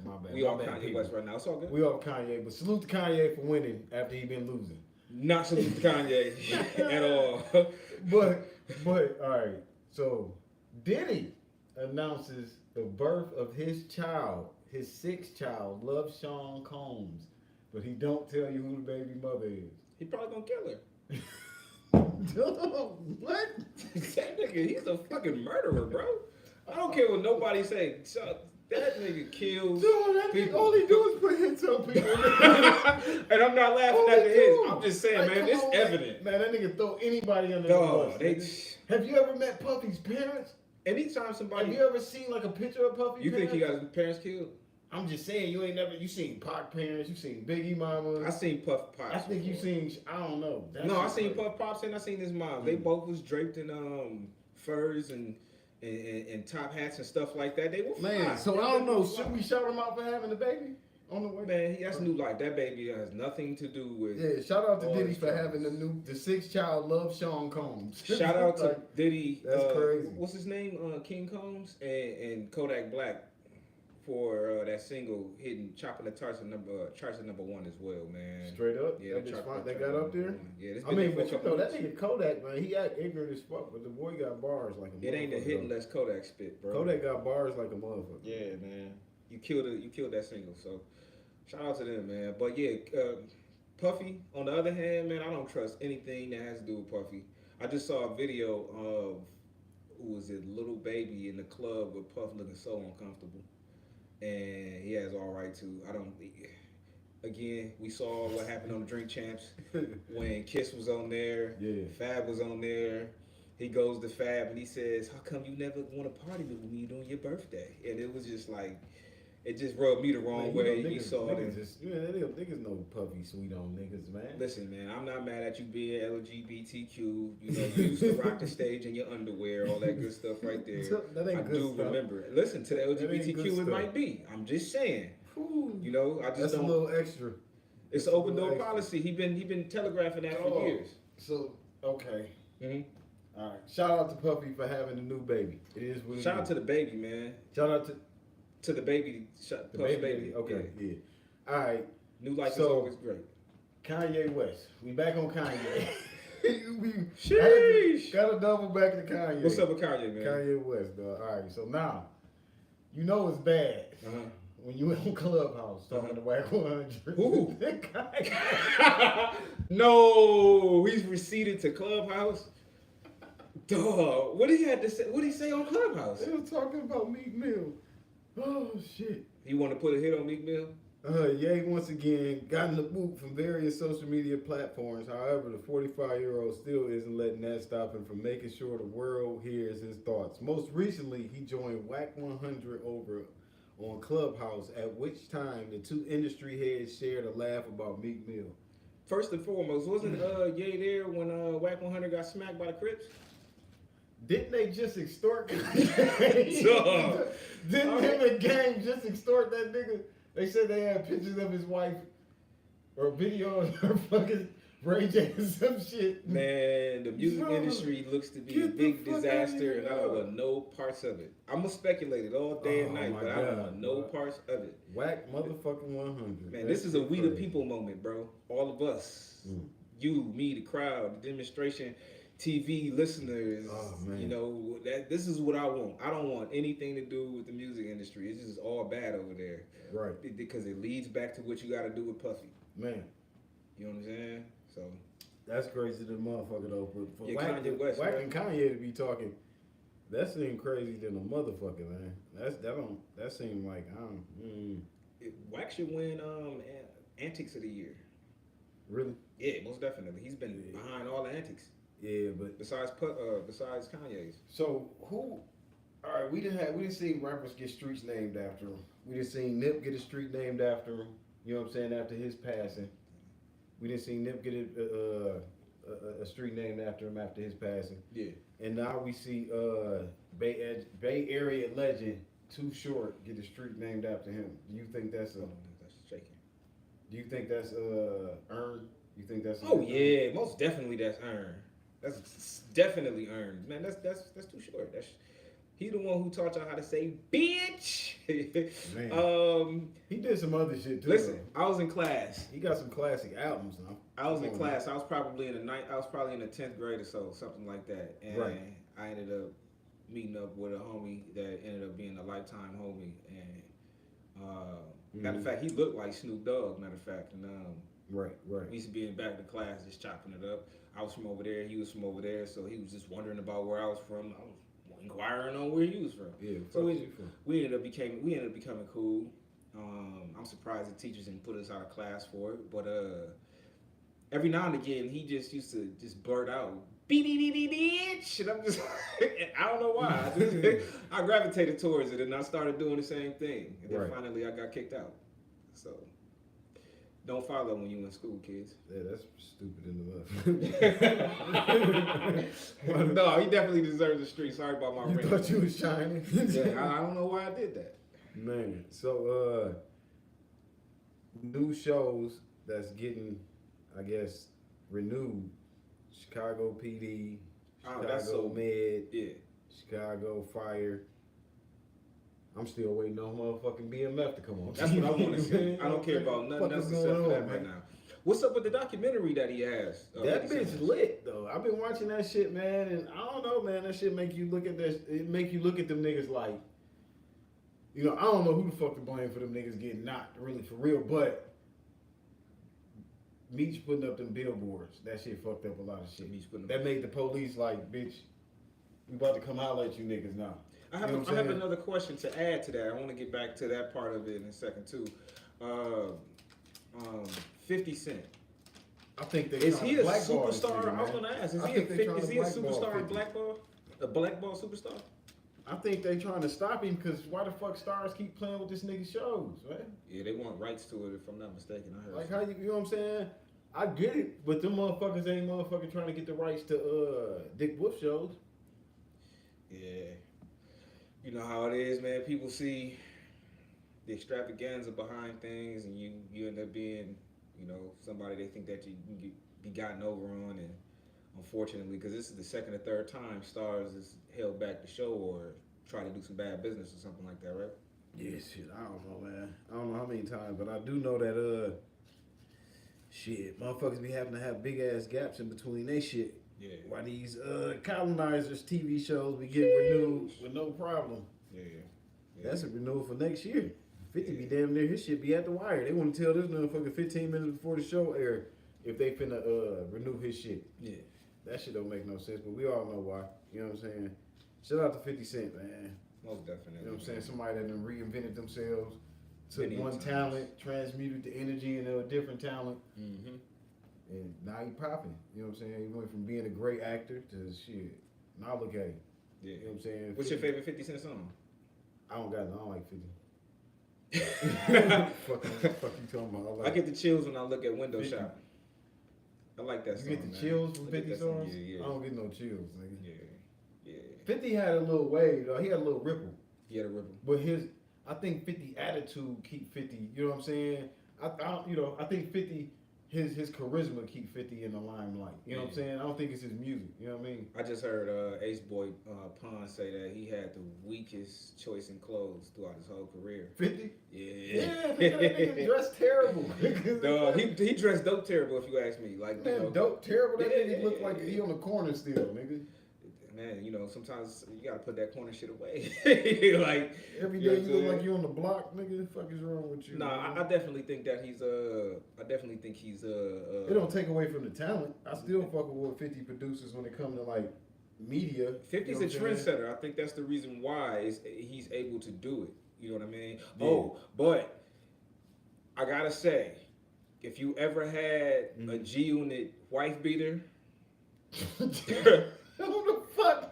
My bad.
We all Kanye West right now. It's all good.
We all Kanye, but salute to Kanye for winning after he been losing.
Not salute to Kanye at all.
But all right. So Diddy announces the birth of his child, his 6th child, Love Sean Combs, but he don't tell you who the baby mother is.
He probably gonna kill her.
What?
That nigga nigga, he's a fucking murderer, bro. I don't care what nobody say. So, that nigga kills
Dude, that nigga,
people.
all he do is put hits on people.
And I'm not laughing at the hits. I'm just saying, man, it's evident.
Man, that nigga throw anybody under
Dog,
the bus. Have you ever met Puffy's parents?
Anytime somebody,
Have you ever seen like a picture of Puffy's
you
parents?
think he got his parents killed?
I'm just saying, you seen Pac parents, you seen Biggie mama.
I seen Puff Pops.
I think you seen, I don't know.
No, I seen Puff Pops and I seen his mom. They both was draped in furs and top hats and stuff like that. They were
Man,
fine.
so I don't know. Should we shout him out for having the baby on the way?
Man, that's new life. That baby has nothing to do with.
Yeah, shout out to
all
Diddy
his
for
troubles.
having the sixth child, Love Sean Combs.
Shout out to
Like,
Diddy.
that's crazy.
What's his name? King Combs and Kodak Black for that single hitting chopping the charts at number one as well, man.
Straight up,
Yeah,
that bitch
chart-
fine. They
chart
got up
number
there.
one. Yeah, it's
I
been
mean,
there for a
but you
couple
know that
weeks.
nigga Kodak, man, he act ignorant as fuck, but the boy got bars like a
It ain't a
motherfucker,
hit
though.
unless Kodak spit, bro.
Kodak got bars like a motherfucker.
Yeah, man. You killed that single. So shout out to them, man. But yeah, Puffy, on the other hand, man, I don't trust anything that has to do with Puffy. I just saw a video of who was it, Little Baby in the club with Puff looking so uncomfortable. And he has all right to. Again, we saw what happened on the Drink Champs when Kiss was on there,
Yeah.
Fab was on there. He goes to Fab and he says, "How come you never want to party with me during your birthday?" And it was just like, it just rubbed me the wrong
Man,
way.
you know,
You
niggas,
saw
niggas
it.
just, niggas know Puffy sweet on niggas, man.
Listen, man, I'm not mad at you being LGBTQ. You know, you used to rock the stage in your underwear, all that good stuff right there.
That ain't
I
good
do
stuff.
remember it. Listen, to the
That ain't good
LGBTQ, it
stuff.
might be. I'm just saying.
Whew.
You know, I just
That's a
don't.
little extra.
It's an open door
extra.
policy. He been telegraphing that for years.
So, okay.
Mhm.
All right. Shout out to Puffy for having a new baby. It is what it
Shout out
is.
to the baby, man.
Shout out to
The baby.
the
Puff's
baby. Okay, yeah. All right.
New life is
So-
always great.
Kanye West. We back on Kanye. we
Sheesh.
got to double back to Kanye.
What's up with Kanye, man?
Kanye West, dog. All right. So now, you know it's bad
Uh-huh.
when you on Clubhouse talking to Whack 100.
Who?
Kanye.
No, he's receded to Clubhouse. Dog, what he had to say? What did he say on Clubhouse?
They were talking about Meek Mill. Oh shit.
He want to put a hit on Meek Mill?
Ye once again got in the boot from various social media platforms. However, the 45-year-old still isn't letting that stop him from making sure the world hears his thoughts. Most recently, he joined Whack 100 over on Clubhouse, at which time the two industry heads shared a laugh about Meek Mill.
First and foremost, wasn't Ye there when Whack 100 got smacked by the Crips?
Didn't they just extort
Duh.
Didn't him and Gang just extort that nigga? They said they had pictures of his wife or video of her fucking Ray J or some shit.
Man, the music
Bro,
industry looks to be a
get the
big
fuck outta
disaster,
here,
and I don't
dog.
want no parts of it. I'm gonna speculate it all day and
Oh,
night,
my
but I don't
God,
want no
bro.
par's of it.
Whack motherfucking 100.
Man, this is a we the people moment, bro. All of us,
Mm.
you, me, the crowd, the demonstration, TV listeners.
Oh, man.
You know that this is what I want. I don't want anything to do with the music industry. It's just all bad over there.
Right.
Because it leads back to what you got to do with Puffy.
Man,
You know what I'm saying? So
that's crazy to the motherfucker though. But for
Yeah,
Whack,
Kanye West,
Whack
man.
and Kanye to be talking, that seemed crazy than a motherfucker, man. That seemed like
Wax should win Antics of the Year.
really?
Yeah, most definitely. He's been
Yeah.
behind all the antics
Yeah, but
besides Kanye's.
so who? All right, we didn't see rappers get streets named after him. We didn't see Nip get a street named after him. You know what I'm saying? After his passing, we didn't see Nip get a street named after him after his passing.
Yeah.
And now we see Bay Area legend Too Short get a street named after him. Do you think that's
That's shaking.
Do you think that's earned? You think that's?
Oh yeah, most definitely that's earned. That's definitely earned. Man, that's too short. He the one who taught y'all how to say bitch.
Man. He did some other shit too.
Listen,
though.
I was in class.
He got some classic albums now.
I was in
Come on,
class. I was probably in the 10th grade or so, something like that. And
Right.
I ended up meeting up with a homie that ended up being a lifetime homie. And matter of fact, he looked like Snoop Dogg. Matter of fact, and
Right.
we used to be in back of the class just chopping it up. I was from over there, he was from over there, so he was just wondering about where I was from. I was inquiring on where he was from.
Yeah,
So
from.
we ended up becoming cool. I'm surprised the teachers didn't put us out of class for it, but every now and again he just used to just blurt out bitch, and I'm just I don't know why. I gravitated towards it and I started doing the same thing, and then finally I got kicked out. So don't follow when you in school, kids.
Yeah, that's stupid in the mouth.
No, he definitely deserves the street. Sorry about my
rant. You thought you was shining?
Yeah, I don't know why I did that.
Man, so new shows that's getting, I guess, renewed. Chicago PD, Chicago Med, Chicago Fire. I'm still waiting on motherfucking BMF to come on.
That's what I want to see. I don't care about nothing else except for that right now. What's up with the documentary that he has?
That bitch lit though. I've been watching that shit, man, and I don't know, man. That shit make you look at this. It make you look at them niggas like, you know, I don't know who the fuck to blame for them niggas getting knocked, really for real, but Meech putting up them billboards, that shit fucked up a lot of shit. That made the police like, bitch, we about to come holler at you niggas now.
I have another question to add to that. I want to get back to that part of it in a second too. 50 Cent.
I think
is he a superstar? I was going to ask. Is he a superstar? A blackball superstar?
I think they trying to stop him because why the fuck stars keep playing with this nigga shows, right?
Yeah, they want rights to it if I'm not mistaken. I heard
like how you know what I'm saying? I get it, but them motherfuckers ain't motherfucking trying to get the rights to Dick Wolf shows.
Yeah. You know how it is, man. People see the extravaganza behind things and you end up being, you know, somebody they think that you can be gotten over on, and unfortunately, because this is the second or third time Stars has held back the show or tried to do some bad business or something like that, right?
Yeah, shit, I don't know, man. I don't know how many times, but I do know that shit, motherfuckers be having to have big ass gaps in between they shit.
Yeah.
Why these colonizers TV shows be getting renewed with no problem.
Yeah.
That's a renewal for next year. 50 be damn near his shit be at the wire. They want to tell this motherfucker 15 minutes before the show air if they finna renew his shit.
Yeah.
That shit don't make no sense, but we all know why. You know what I'm saying? Shout out to 50 Cent, man.
Most definitely.
You know what I'm saying? Somebody that done reinvented themselves, took one talent, transmuted the energy into a different talent.
Mm-hmm.
And now he popping. You know what I'm saying? He went from being a great actor to shit. Now look at him.
Yeah.
You know what I'm saying?
What's your favorite 50 Cent song?
I don't like 50. fuck you talking about?
I get the chills when I look at Window Shop. I like that song.
You get the chills from 50 songs?
Yeah.
I don't get no chills, nigga.
Yeah.
50 had a little wave, though. He had a little ripple.
He had a ripple.
But I think 50 attitude keep 50, you know what I'm saying? I think 50, his charisma keep 50 in the limelight. You know what I'm saying? I don't think it's his music. You know what I mean?
I just heard Ace Boy Pond say that he had the weakest choice in clothes throughout his whole career.
50?
Yeah.
Yeah, that nigga dressed terrible.
No, he dressed dope terrible if you ask me. Like,
man,
you know,
dope terrible. That nigga look like he on the corner still, nigga.
Man, you know, sometimes you gotta put that corner shit away. Like
every day you look like you on the block, nigga. The fuck is wrong with you?
Nah, I definitely think that he's
It don't take away from the talent. I still fuck with 50 producers when it comes to like media.
50's you know a trendsetter. I think that's the reason why he's able to do it. You know what I mean?
Yeah.
Oh, but I gotta say, if you ever had a G-Unit wife beater.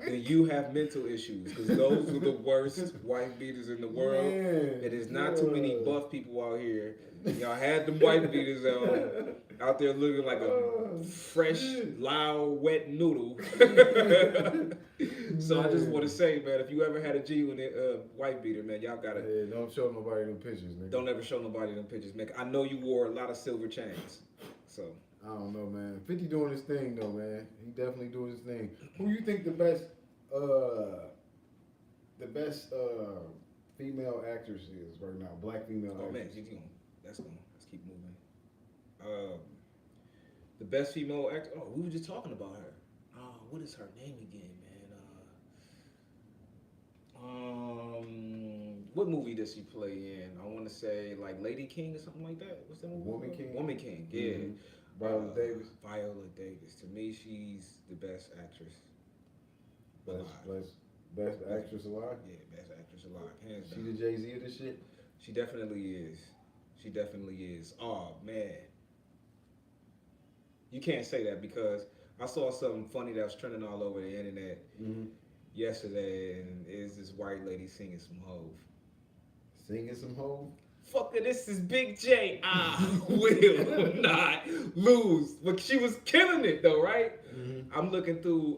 Then you have mental issues because those are the worst wife beaters in the world. Man, it is not too many buff people out here. Y'all had them wife beaters out there looking like a fresh, loud, wet noodle. So I just want to say, man, if you ever had a G-Unit wife beater, man, y'all gotta.
Yeah, don't show nobody them pictures, nigga.
Don't ever show nobody them pictures, man. I know you wore a lot of silver chains, so.
I don't know, man. 50 doing his thing, though, man. He definitely doing his thing. Who you think the best female actress is right now? Black female actress.
Oh, man, let's keep moving. The best female actor. Oh, we were just talking about her. What is her name again, man? What movie does she play in? I want to say like Lady King or something like that. What's that movie?
Woman King.
Woman King. Yeah. Mm-hmm.
Viola Davis.
Viola Davis. To me, she's the best actress alive.
Best actress alive.
Yeah, best actress alive, hands
She
down.
the Jay-Z of this shit.
She definitely is. She definitely is. Oh man, you can't say that because I saw something funny that was trending all over the internet yesterday, and is this white lady singing some Hove.
Singing some Hove.
Fucker, this is Big J. I will not lose. But she was killing it though, right? I'm looking through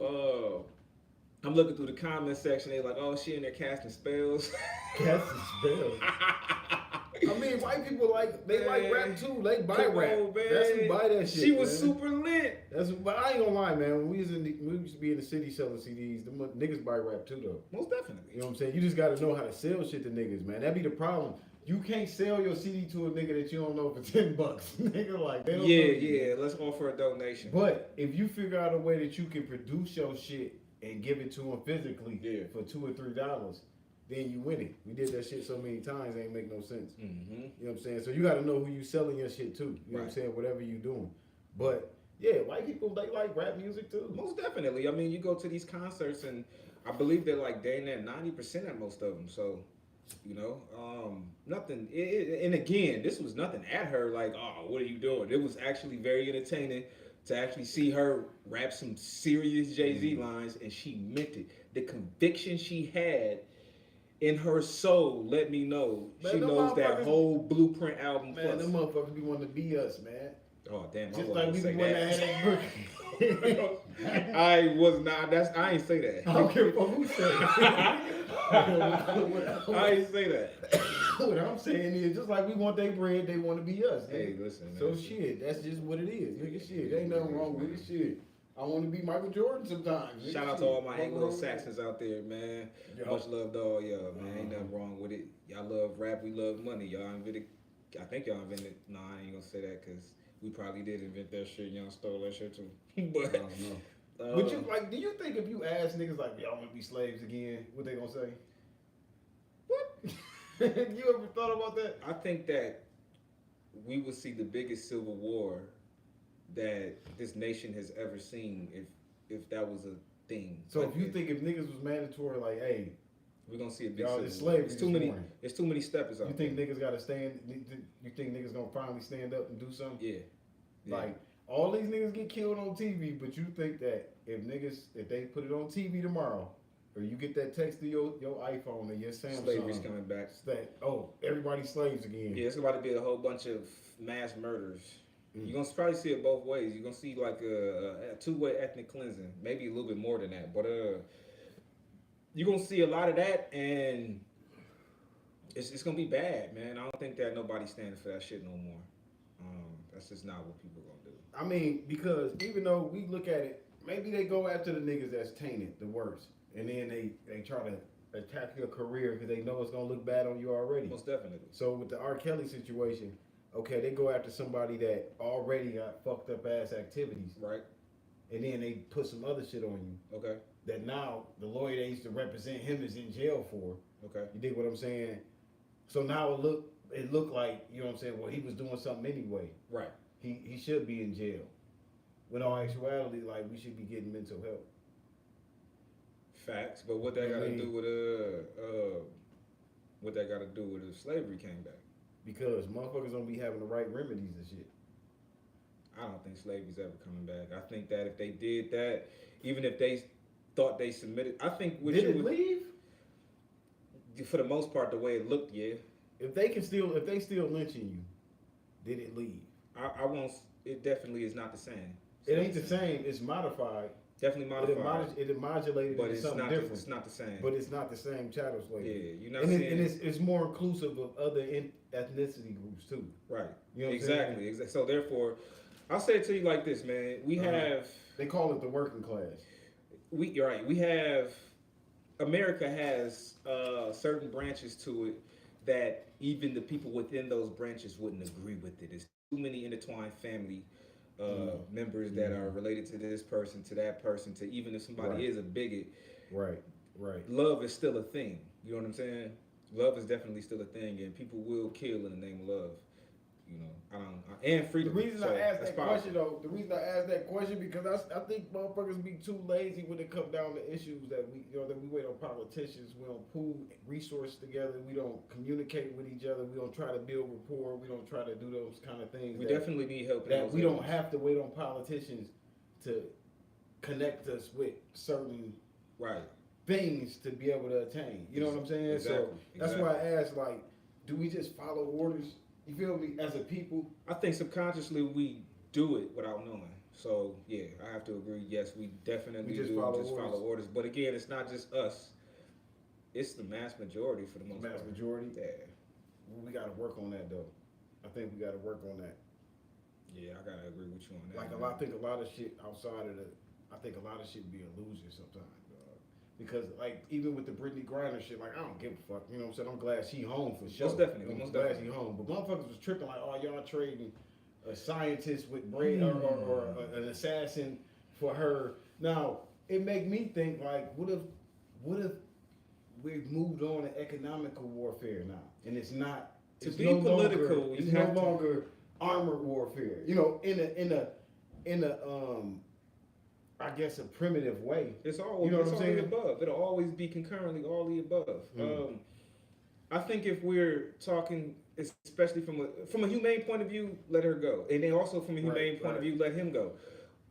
the comment section. They're like, oh, she in there casting spells.
Casting spells. I mean, white people like rap too. They buy
Come
rap.
on, man.
That's who buy that shit.
She was
man.
super lit.
But I ain't gonna lie, man. When we used to be in the city selling CDs, the niggas buy rap too, though.
Most definitely.
You know what I'm saying? You just gotta know how to sell shit to niggas, man. That be the problem. You can't sell your CD to a nigga that you don't know for $10. Nigga, like they don't know you.
Let's offer a donation.
But if you figure out a way that you can produce your shit and give it to them physically for $2 or $3, then you win it. We did that shit so many times, it ain't make no sense. You know what I'm saying? So you got to know who you selling your shit to. You know what I'm saying? Whatever you doing. But yeah, white people, they like rap music too.
Most definitely. I mean, you go to these concerts and I believe they're like dang near 90% at most of them. So, you know, nothing. And again, this was nothing at her like, oh, what are you doing? It was actually very entertaining to actually see her rap some serious Jay-Z lines, and she meant it. The conviction she had in her soul let me know she knows that whole Blueprint album.
Man, them motherfuckers be wanting to be us, man.
Oh damn!
Just like we be wanting to have that.
I was not. I ain't say that.
I don't care who said it.
I ain't say that.
What I'm saying is, just like we want their bread, they want to be us.
Hey, listen. Man,
so shit, that's just what it is. Nigga, shit, ain't nothing wrong with it. Shit. I want to be Michael Jordan sometimes.
Shout out to all my Anglo-Saxons out there, man. Much love to all y'all, man. Ain't nothing wrong with it. Y'all love rap, we love money. Y'all invented, I think y'all invented, nah, I ain't gonna say that because we probably did invent that shit. Y'all stole that shit too. But,
I don't know. Would you, like, do you think if you ask niggas like, y'all want to be slaves again, what they gonna say? What? You ever thought about that?
I think that we would see the biggest civil war that this nation has ever seen if that was a thing.
So if you think if niggas was mandatory, like, hey,
we're gonna see a big
y'all,
civil
it's
war.
slavery.
It's too many steppers out.
You think niggas gotta stand? You think niggas gonna finally stand up and do something?
Yeah.
Like all these niggas get killed on TV, but you think that if they put it on TV tomorrow, or you get that text to your iPhone or your Samsung,
slavery's coming back.
That everybody's slaves again.
Yeah, it's about to be a whole bunch of mass murders. You're gonna probably see it both ways. You're gonna see like a two-way ethnic cleansing, maybe a little bit more than that. But you're gonna see a lot of that, and it's gonna be bad, man. I don't think that nobody's standing for that shit no more. That's just not what people gonna do.
I mean, because even though we look at it, maybe they go after the niggas that's tainted the worst, and then they try to attack your career because they know it's gonna look bad on you already.
Most definitely.
So with the R. Kelly situation. Okay, they go after somebody that already got fucked up ass activities.
Right.
And then they put some other shit on you.
Okay.
That now the lawyer that used to represent him is in jail for.
Okay.
You dig what I'm saying? So now it looked like, you know what I'm saying, well, he was doing something anyway.
Right.
He should be in jail. When all actuality, like, we should be getting mental help.
Facts. But what that got to do with if slavery came back?
Because motherfuckers don't be having the right remedies and shit.
I don't think slavery's ever coming back. I think that if they did that, even if they thought they submitted, I think
did it leave?
For the most part, the way it looked, yeah.
If they still lynching you, did it leave?
I won't. It definitely is not the same.
It ain't the same. It's modified.
Definitely modified.
It modulated
but
into something different.
It's not the same.
But it's not the same chattel slavery.
Yeah, you're not seeing.
And it's more inclusive of other ethnicity groups too.
Right.
You know
exactly. So therefore, I'll say it to you like this, man. We have.
They call it the working class.
You're right. We have. America has certain branches to it that even the people within those branches wouldn't agree with it. There's too many intertwined family members that are related to this person, to that person, to even if somebody is a bigot.
Right.
Love is still a thing. You know what I'm saying? Love is definitely still a thing, and people will kill in the name of love. You know, and
The
freedom.
reason
So
I asked
that's
that
powerful.
question though, the reason I asked that question because I think motherfuckers be too lazy when it come down to issues that we wait on politicians. We don't pool resources together. We don't communicate with each other. We don't try to build rapport. We don't try to do those kind of things.
We definitely need help.
That we don't have to wait on politicians to connect us with certain
right
things to be able to attain. You know what I'm saying?
Exactly.
So that's why I asked, like, do we just follow orders? You feel me? As a people,
I think subconsciously we do it without knowing. So yeah, I have to agree. Yes, we definitely follow orders. But again, it's not just us. It's the mass majority for the most part.
Mass majority.
Yeah.
We got to work on that though. I think we got to work on that.
Yeah, I gotta agree with you on that.
Like I think a lot of shit outside of I think a lot of shit be illusion sometimes. Because like even with the Brittany Griner shit, like I don't give a fuck. You know what I'm saying? I'm glad she home for sure.
Most definitely.
I'm glad she home. But motherfuckers was tripping like, oh y'all trading a scientist with brain or an assassin for her. Now it make me think like, what if we've moved on to economical warfare now, and it's not.
To be political,
longer, it's no longer armored warfare. You know, in a I guess a primitive way.
It's all,
you know
it's
what I'm
all
saying?
the above. It'll always be concurrently all the above. I think if we're talking, especially from a humane point of view, let her go, and then also from a humane point of view, let him go.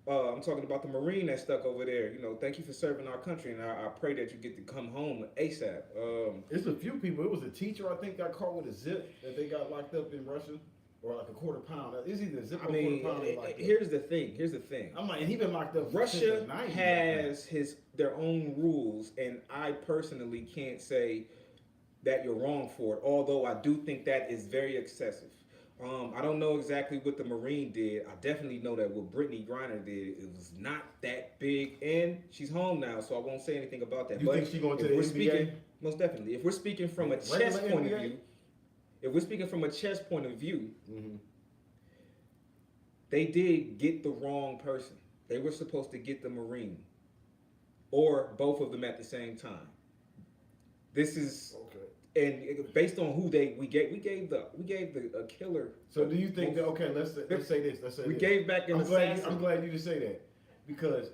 I'm talking about the Marine that stuck over there. You know, thank you for serving our country, and I pray that you get to come home ASAP.
It's a few people. It was a teacher I think got caught with a zip that they got locked up in Russia. Or like a quarter pound. It's either a zip or a quarter pound.
Here's the thing.
I'm like, and he been locked up.
Russia has their own rules, and I personally can't say that you're wrong for it. Although I do think that is very excessive. I don't know exactly what the Marine did. I definitely know that what Brittany Griner did, it was not that big, and she's home now, so I won't say anything about that.
You think she's going to the NBA?
Most definitely. If we're speaking from a chess point of view. If we're speaking from a chess point of view, they did get the wrong person. They were supposed to get the Marine, or both of them at the same time. This is and based on who we gave the killer.
So do you think that let's say this.
We gave back an assassin.
I'm glad you just say that because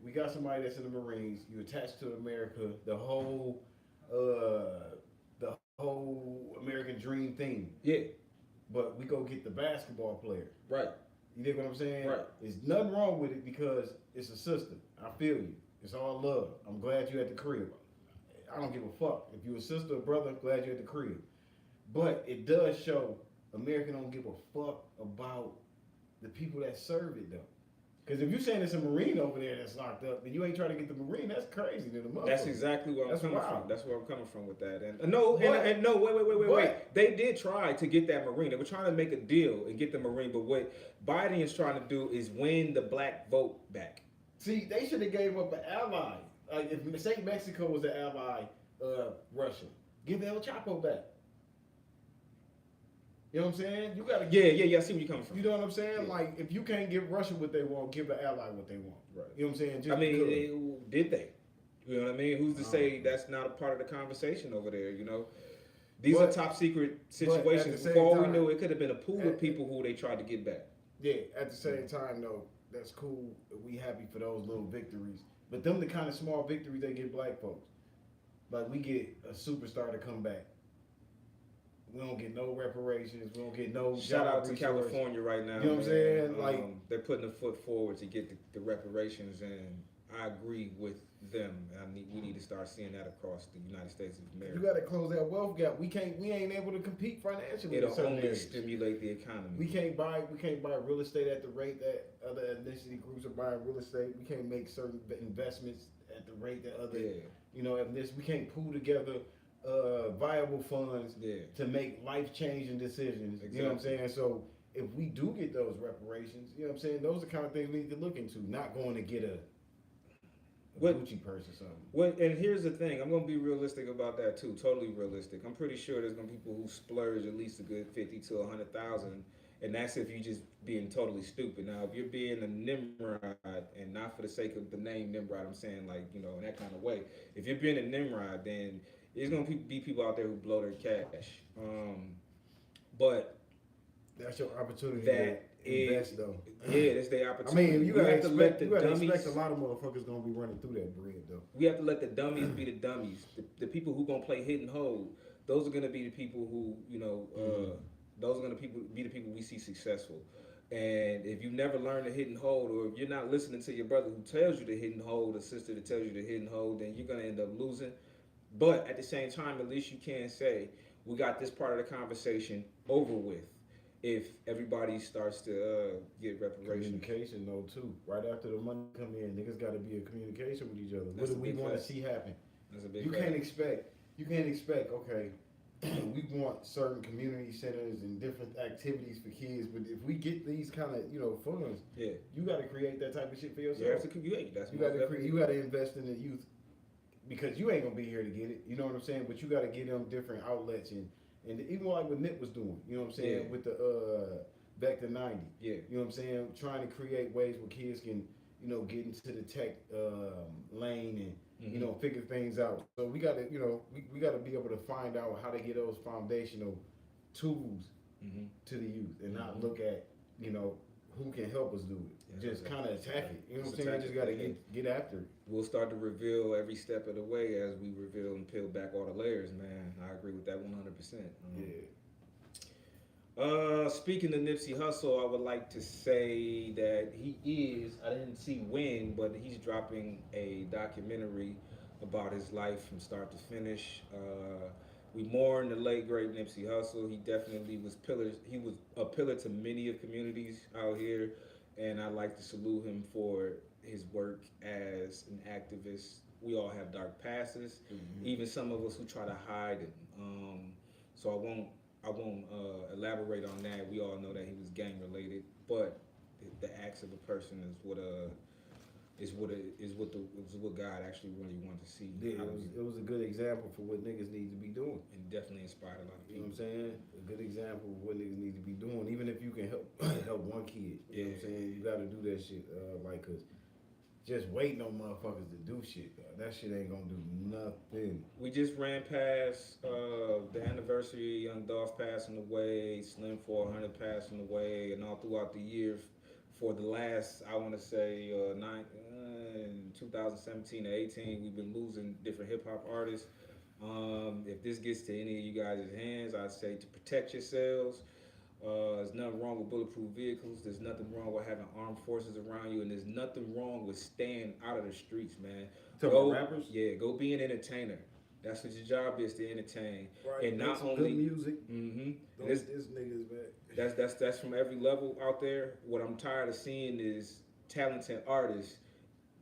we got somebody that's in the Marines. You attached to America. The whole American dream thing.
Yeah.
But we go get the basketball player.
Right.
You dig what I'm saying?
Right.
There's nothing wrong with it because it's a sister. I feel you. It's all love. I'm glad you at the crib. I don't give a fuck. If you a sister or brother, glad you at the crib. But it does show America don't give a fuck about the people that serve it though. Because if you're saying it's a Marine over there that's locked up, and you ain't trying to get the Marine, that's crazy.
That's exactly where I'm coming from. That's where I'm coming from with that. And wait. They did try to get that Marine. They were trying to make a deal and get the Marine. But what Biden is trying to do is win the black vote back.
See, they should have gave up an ally. Like if say Mexico was an ally of Russia, give El Chapo back. You know what I'm saying? You gotta
I see where you're coming from.
You know what I'm saying? Yeah. Like if you can't give Russia what they want, give an ally what they want.
Right.
You know what I'm saying?
Did they? You know what I mean? Who's to say that's not a part of the conversation over there? You know, these are top secret situations. For all we know, it could have been a pool of people who they tried to get back.
Yeah. At the same time, though, that's cool. We happy for those little victories, but them the kind of small victories they get black folks. Like we get a superstar to come back. We don't get no reparations. We don't get no
shout out to California right now.
You know what I'm saying? Like
they're putting a foot forward to get the reparations, and I agree with them. We need to start seeing that across the United States of America.
You got to close that wealth gap. We ain't able to compete financially.
It'll only stimulate the economy.
We can't buy real estate at the rate that other ethnicity groups are buying real estate. We can't make certain investments at the rate that other we can't pool together viable funds to make life-changing decisions. Exactly. You know what I'm saying? So if we do get those reparations, you know what I'm saying? Those are the kind of things we need to look into. Not going to get a Gucci purse or something.
And here's the thing. I'm going to be realistic about that too. Totally realistic. I'm pretty sure there's going to be people who splurge at least a good 50 to 100,000. And that's if you're just being totally stupid. Now, if you're being a Nimrod, and not for the sake of the name Nimrod, I'm saying like, you know, in that kind of way. If you're being a Nimrod, then there's going to be people out there who blow their cash. But
That's your opportunity
that
to invest, though.
Yeah, that's their
I
opportunity.
mean, you
we
gotta
have to let
expect,
the
you gotta
dummies.
expect a lot of motherfuckers gonna be running through that bread, though.
We have to let the dummies be the dummies. The people who gonna play hit and hold. Those are gonna be the people who those are gonna be the people we see successful. And if you never learn to hit and hold, or if you're not listening to your brother who tells you to hit and hold, or sister that tells you to hit and hold, then you're gonna end up losing. But at the same time, at least you can say we got this part of the conversation over with. If everybody starts to get reparations.
Communication, though, too. Right after the money come in, niggas got to be in communication with each other.
That's
What do we
a big
want to
fact.
see happen?
That's a big
You
fact.
can't expect. Okay, we want certain community centers and different activities for kids, but if we get these kind of funds,
Yeah.
you got to create that type of shit for
You
yourself.
have to create. That's
You
most
got to
definitely.
you got to invest in the youth because you ain't gonna be here to get it. You know what I'm saying? But you got to give them different outlets and even like what Nip was doing. You know what I'm saying?
Yeah.
With the back to 90.
Yeah.
You know what I'm saying? Trying to create ways where kids can get into the tech lane and figure things out. So we got to we got to be able to find out how to get those foundational tools to the youth and not look at who can help us do it.
Yeah,
Just
okay.
kind of attack it. You know what I'm
Just
saying?
attack
Just
it.
got to
Yeah.
get after it.
We'll start to reveal every step of the way as we reveal and peel back all the layers, man. I agree with that 100%.
Yeah.
Speaking of Nipsey Hussle, I would like to say that I didn't see when, but he's dropping a documentary about his life from start to finish. We mourn the late great Nipsey Hussle. He definitely was he was a pillar to many of communities out here, and I'd like to salute him for his work as an activist. We all have dark pasts, even some of us who try to hide it. So I won't elaborate on that. We all know that he was gang related, but the acts of a person is what God actually really wanted to see.
Yeah, it was a good example for what niggas need to be doing.
And definitely inspired a lot of
You know
people.
what I'm saying? A good example of what niggas need to be doing. Even if you can help help one kid. You know what I'm saying? You got to do that shit. Cause just waiting on motherfuckers to do shit. That shit ain't gonna do nothing.
We just ran past the anniversary of Young Dolph passing away, Slim 400 passing away, and all throughout the year for the last, I want to say, 2017 to 18, we've been losing different hip hop artists. If this gets to any of you guys' hands, I'd say to protect yourselves. There's nothing wrong with bulletproof vehicles. There's nothing wrong with having armed forces around you, and there's nothing wrong with staying out of the streets, man.
Talking about rappers?
Yeah, go be an entertainer. That's what your job is, to entertain.
Right.
And not
some
only
good music.
Mm-hmm.
This niggas back.
That's from every level out there. What I'm tired of seeing is talented artists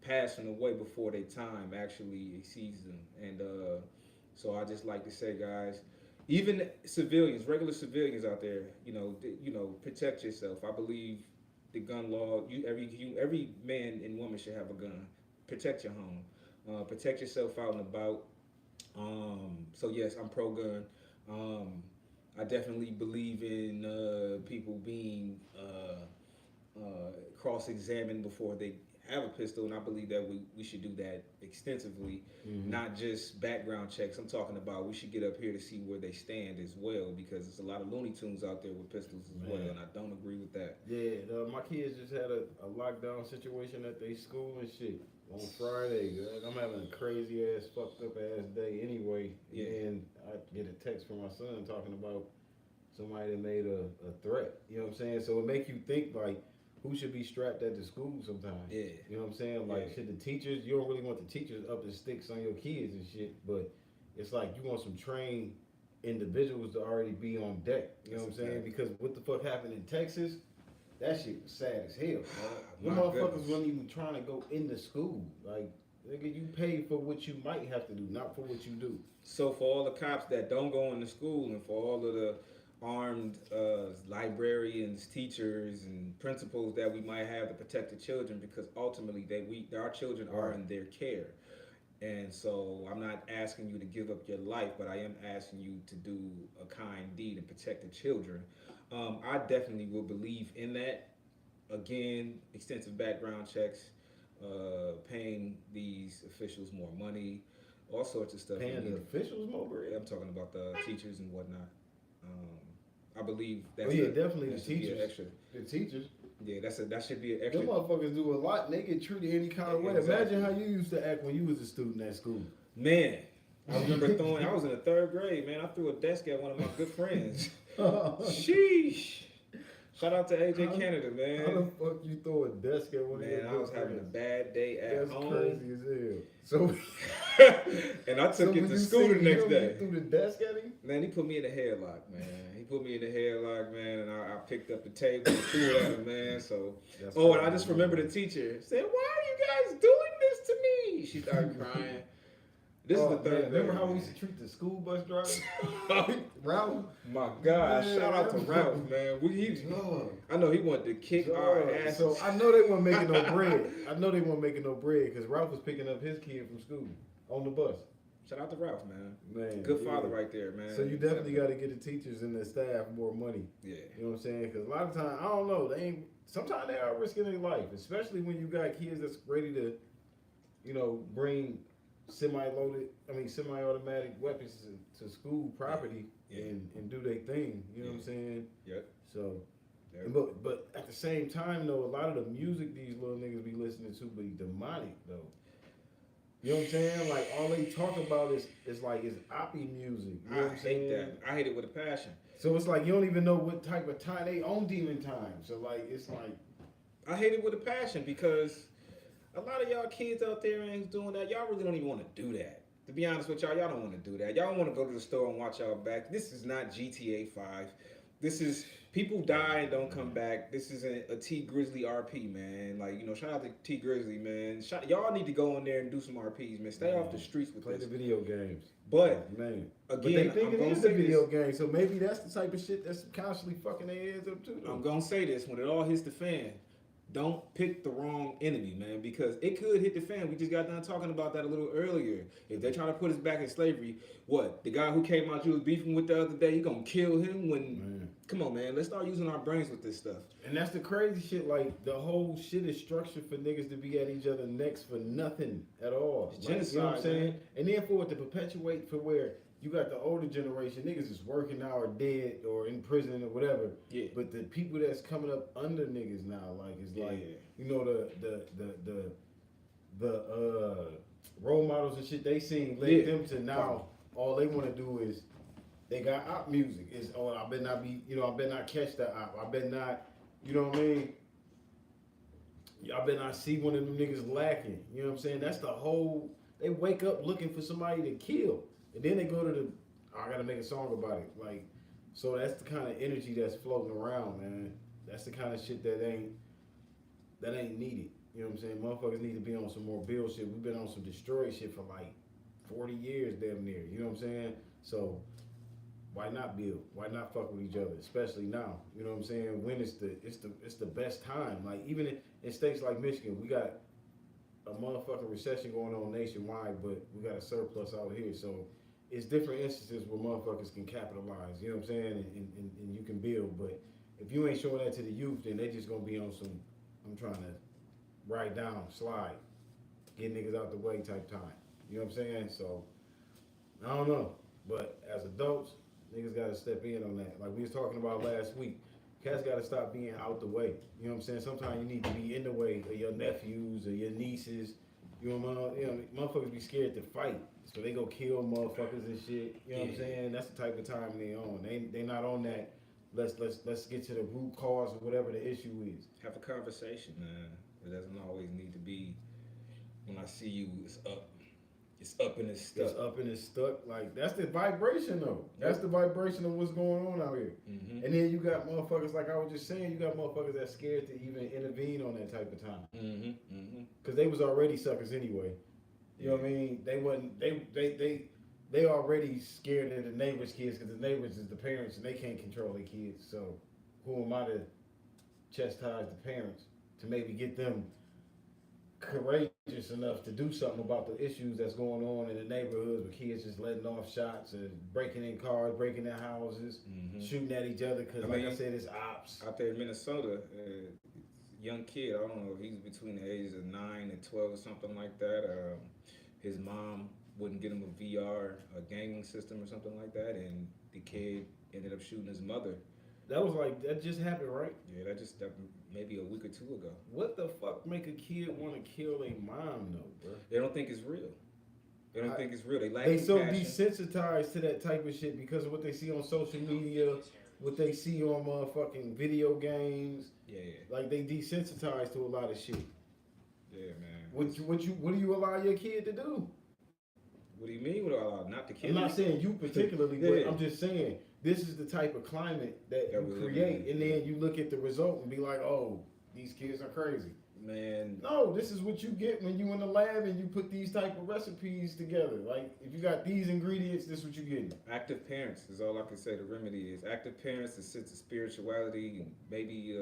passing away before their time actually sees them. And so I just like to say, guys, even civilians, regular civilians out there, protect yourself. I believe the gun law. Every man and woman should have a gun. Protect your home. Protect yourself out and about. So yes, I'm pro-gun. I definitely believe in people being cross-examined before they have a pistol, and I believe that we should do that extensively, not just background checks. I'm talking about we should get up here to see where they stand as well, because there's a lot of Looney Tunes out there with pistols as well, and I don't agree with that.
Yeah, my kids just had a lockdown situation at their school and shit on Friday. I'm having a crazy ass, fucked up ass day anyway.
Yeah.
And I get a text from my son talking about somebody that made a threat. You know what I'm saying? So it make you think like, who should be strapped at the school sometimes?
Yeah.
You know what I'm saying? Like, should the teachers, you don't really want the teachers up the sticks on your kids and shit, but it's like you want some trained individuals to already be on deck. You know what I'm saying? Because what the fuck happened in Texas, that shit was sad as hell. The
My
motherfuckers
goodness.
weren't even trying to go into school. Like, nigga, you pay for what you might have to do, not for what you do.
So for all the cops that don't go into school, and for all of the armed librarians, teachers, and principals that we might have to protect the children, because ultimately our children are in their care. And so I'm not asking you to give up your life, but I am asking you to do a kind deed and protect the children. I definitely will believe in that. Again, extensive background checks, paying these officials more money, all sorts of stuff.
Paying the officials more bread?
I'm talking about the teachers and whatnot. I believe
Oh yeah, definitely
that
the
should be an
teachers.
extra.
The teachers.
Yeah, that should be an
Them
extra.
motherfuckers do a lot and they get treated any kind of way.
Exactly.
Imagine how you used to act when you was a student at school.
Man, I remember I was in the 3rd grade, man. I threw a desk at one of my good friends. Sheesh. Shout out to AJ Canada,
How
man.
the fuck you throw a desk at one of your
Man, I
good
was having a
friends?
bad day at
That's
home.
crazy as hell. So,
And I
so
took
when
it to
you
school the
seen
next
him,
day.
you threw the desk at him?
Man, he put me in a headlock, man. He put me in a headlock, man, and I picked up the table and threw it at him, man. So,
That's
and I
crazy,
just remember
man.
the teacher said, "Why are you guys doing this to me?" She started crying. This is the 3rd
Man,
grade.
remember how we
man.
used to treat the school bus drivers? Ralph?
My God!
Man,
Shout out to
that-
Ralph, man.
Dog.
I know he wanted to kick our asses.
So I know they weren't making no bread. I know they weren't making no bread because Ralph was picking up his kid from school on the bus.
Shout out to Ralph, man.
Man,
Good
yeah.
father right there, man.
So you definitely got to get the teachers and the staff more money.
Yeah.
You know what I'm saying? Because a lot of times, I don't know, they ain't. Sometimes they are risking their life, especially when you got kids that's ready to, bring semi-automatic weapons to school property
Yeah.
and do their thing. You know what I'm
Yeah.
saying?
Yep.
So.
Yep.
But at the same time though, a lot of the music these little niggas be listening to be demonic though. You know what I'm saying? Like all they talk about is oppie music. You know what
I
I'm saying?
hate that. I hate it with a passion.
So it's like you don't even know what type of time they own demon time. So like it's like
I hate it with a passion because a lot of y'all kids out there ain't doing that. Y'all really don't even want to do that. To be honest with y'all don't want to do that. Y'all want to go to the store and watch y'all back. This is not GTA 5. This is people die and don't come back. This isn't a T Grizzly RP, man. Like, shout out to T Grizzly, man. Y'all need to go in there and do some RPs, man. Stay off the streets with
play
this.
the video games.
But
Man.
again,
But they think
I'm
it
gonna
is a
say
video
this.
game, so maybe that's the type of shit that's constantly fucking their heads up too though.
I'm gonna say this when it all hits the fan. Don't pick the wrong enemy, man, because it could hit the fan. We just got done talking about that a little earlier. If they try to put us back in slavery, what? The guy who came out you was beefing with the other day, you gonna kill him when...
Man.
Come on, man. Let's start using our brains with this stuff.
And that's the crazy shit. Like the whole shit is structured for niggas to be at each other necks for nothing at all.
It's
Like, you know what I'm
genocide,
saying?
man.
And then for it to perpetuate for where you got the older generation, niggas is working now or dead or in prison or whatever.
Yeah.
But the people that's coming up under niggas now, like it's like
Yeah.
the role models and shit they seen led
Yeah.
them to now. All they want to do is they got op music. Is I better not be, I better not catch that op. I better not, you know what I mean? I better not see one of them niggas lacking. You know what I'm saying? That's the whole. They wake up looking for somebody to kill, and then they go to the. I gotta make a song about it. Like, so that's the kind of energy that's floating around, man. That's the kind of shit that ain't needed. You know what I'm saying? Motherfuckers need to be on some more build shit. We've been on some destroy shit for like 40 years, damn near. You know what I'm saying? So why not build? Why not fuck with each other? Especially now. You know what I'm saying? When it's the best time. Like even in states like Michigan, we got a motherfucking recession going on nationwide, but we got a surplus out here. So it's different instances where motherfuckers can capitalize. You know what I'm saying? And you can build. But if you ain't showing that to the youth, then they just gonna be on some. I'm trying to ride down, slide, get niggas out the way type time. You know what I'm saying? So I don't know. But as adults, niggas gotta step in on that. Like we was talking about last week. Cats gotta stop being out the way. You know what I'm saying? Sometimes you need to be in the way of your nephews or your nieces. You know, motherfuckers be scared to fight. So they go kill motherfuckers and shit. You know what I'm saying? That's the type of time they on. They not on that. Let's get to the root cause of whatever the issue is.
Have a conversation, man. It doesn't always need to be when I see you, it's up. It's up and it's stuck.
It's up and it's stuck. Like that's the vibration though. That's the vibration of what's going on out here.
Mm-hmm.
And then you got motherfuckers like I was just saying. You got motherfuckers that's scared to even intervene on that type of time.
Mm-hmm. Mm-hmm.
Cause they was already suckers anyway. You know what I mean? They wasn't. They already scared of the neighbors' kids because the neighbors is the parents and they can't control their kids. So who am I to chastise the parents to maybe get them courageous enough to do something about the issues that's going on in the neighborhoods with kids just letting off shots and breaking in cars, breaking their houses, shooting at each other because, like I said, it's ops.
Out there in Minnesota, young kid, I don't know, he's between the ages of 9 and 12 or something like that. His mom wouldn't get him a VR, a gaming system or something like that, and the kid ended up shooting his mother
That just happened, right?
Yeah, that maybe a week or two ago.
What the fuck make a kid want to kill a mom though, bro?
They don't think it's real. They don't think it's real. They lack
They so
compassion.
desensitized to that type of shit because of what they see on social media, what they see on motherfucking video games.
Yeah,
Like they desensitized to a lot of shit.
yeah, man.
What do you allow your kid to do?
What do you mean? What not the kid?
I'm not saying you particularly, but
Yeah.
I'm just saying this is the type of climate that
That
you
we live
create,
in.
and then you look at the result and be like, oh, these kids are crazy.
Man,
No, this is what you get when you in the lab and you put these type of recipes together. Like if you got these ingredients, this is what you getting.
active parents is all I can say. The remedy is active parents, a sense of spirituality, and maybe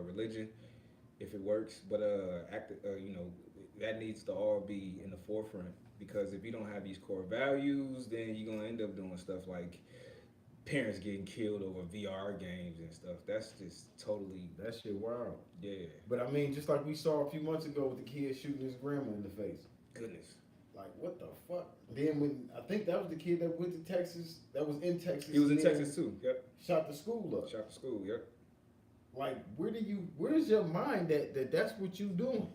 religion, if it works. But that needs to all be in the forefront because if you don't have these core values, then you're gonna end up doing stuff like parents getting killed over VR games and stuff. That's just totally
That shit wild.
yeah.
But I mean, just like we saw a few months ago with the kid shooting his grandma in the face.
Goodness.
Like what the fuck? Then when I think that was the kid that went to Texas, that was in Texas.
He was in
and then
Texas too. Yep.
Shot the school up.
Shot to school. Yep.
Like where's your mind that's what you doing?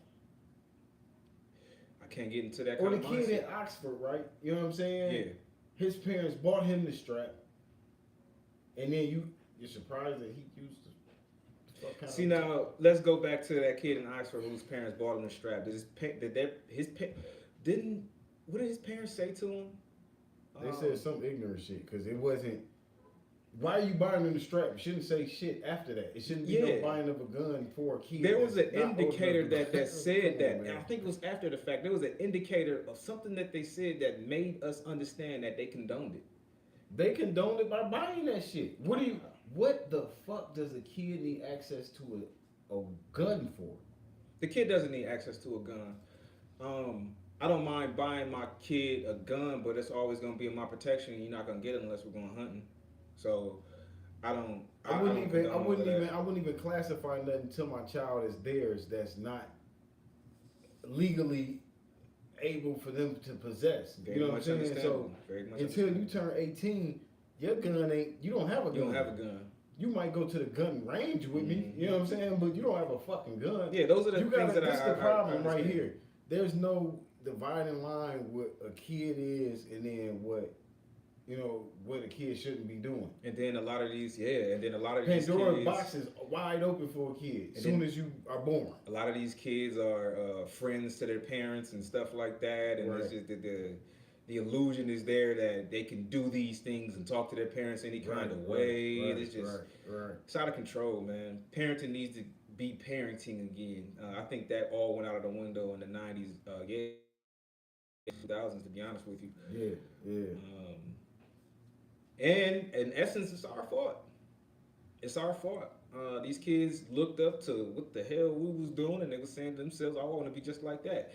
I can't get into that
Or
kind
the
of
kid
mindset.
in Oxford, right? You know what I'm saying?
Yeah.
His parents bought him the strap, and then you're surprised that he used the fuck kind
See
of.
now, let's go back to that kid in Oxford whose parents bought him the strap. What did his parents say to him?
They said some ignorant shit because it wasn't. Why are you buying him the strap? You shouldn't say shit after that. It shouldn't be
Yeah.
no buying of a gun for a kid.
There was an
that's not old
indicator
enough to-
that said
Come on,
that.
man.
I think it was after the fact. There was an indicator of something that they said that made us understand that they condoned it.
They condoned it by buying that shit. What the fuck does a kid need access to a gun for?
The kid doesn't need access to a gun. I don't mind buying my kid a gun, but it's always gonna be in my protection. You're not gonna get it unless we're going hunting. So I wouldn't
even classify nothing to my child as theirs that's not legally able for them to possess.
Very
You know what I'm
much
saying? So
understandable. Very much
until you
understandable.
turn 18, your gun ain't. You don't have a gun.
You don't have a gun.
You might go to the gun range with me. You know what I'm saying? But you don't have a fucking gun.
Yeah, those are the
You
things that
that's the problem right
understand.
here. There's no dividing line what a kid is and then what a kid shouldn't be doing.
And then a lot of these
Pandora's
kids,
box is wide open for a kid as
And
soon
then-
as you are born.
a lot of these kids are friends to their parents and stuff like that, and it's
Right.
just the illusion is there that they can do these things and talk to their parents any kind of way.
Right,
It's just
right.
it's out of control, man. Parenting needs to be parenting again. I think that all went out of the window in the 90s. 2000s, to be honest with you.
Yeah.
And in essence, it's our fault. It's our fault. These kids looked up to what the hell we was doing, and they were saying to themselves, "I want to be just like that."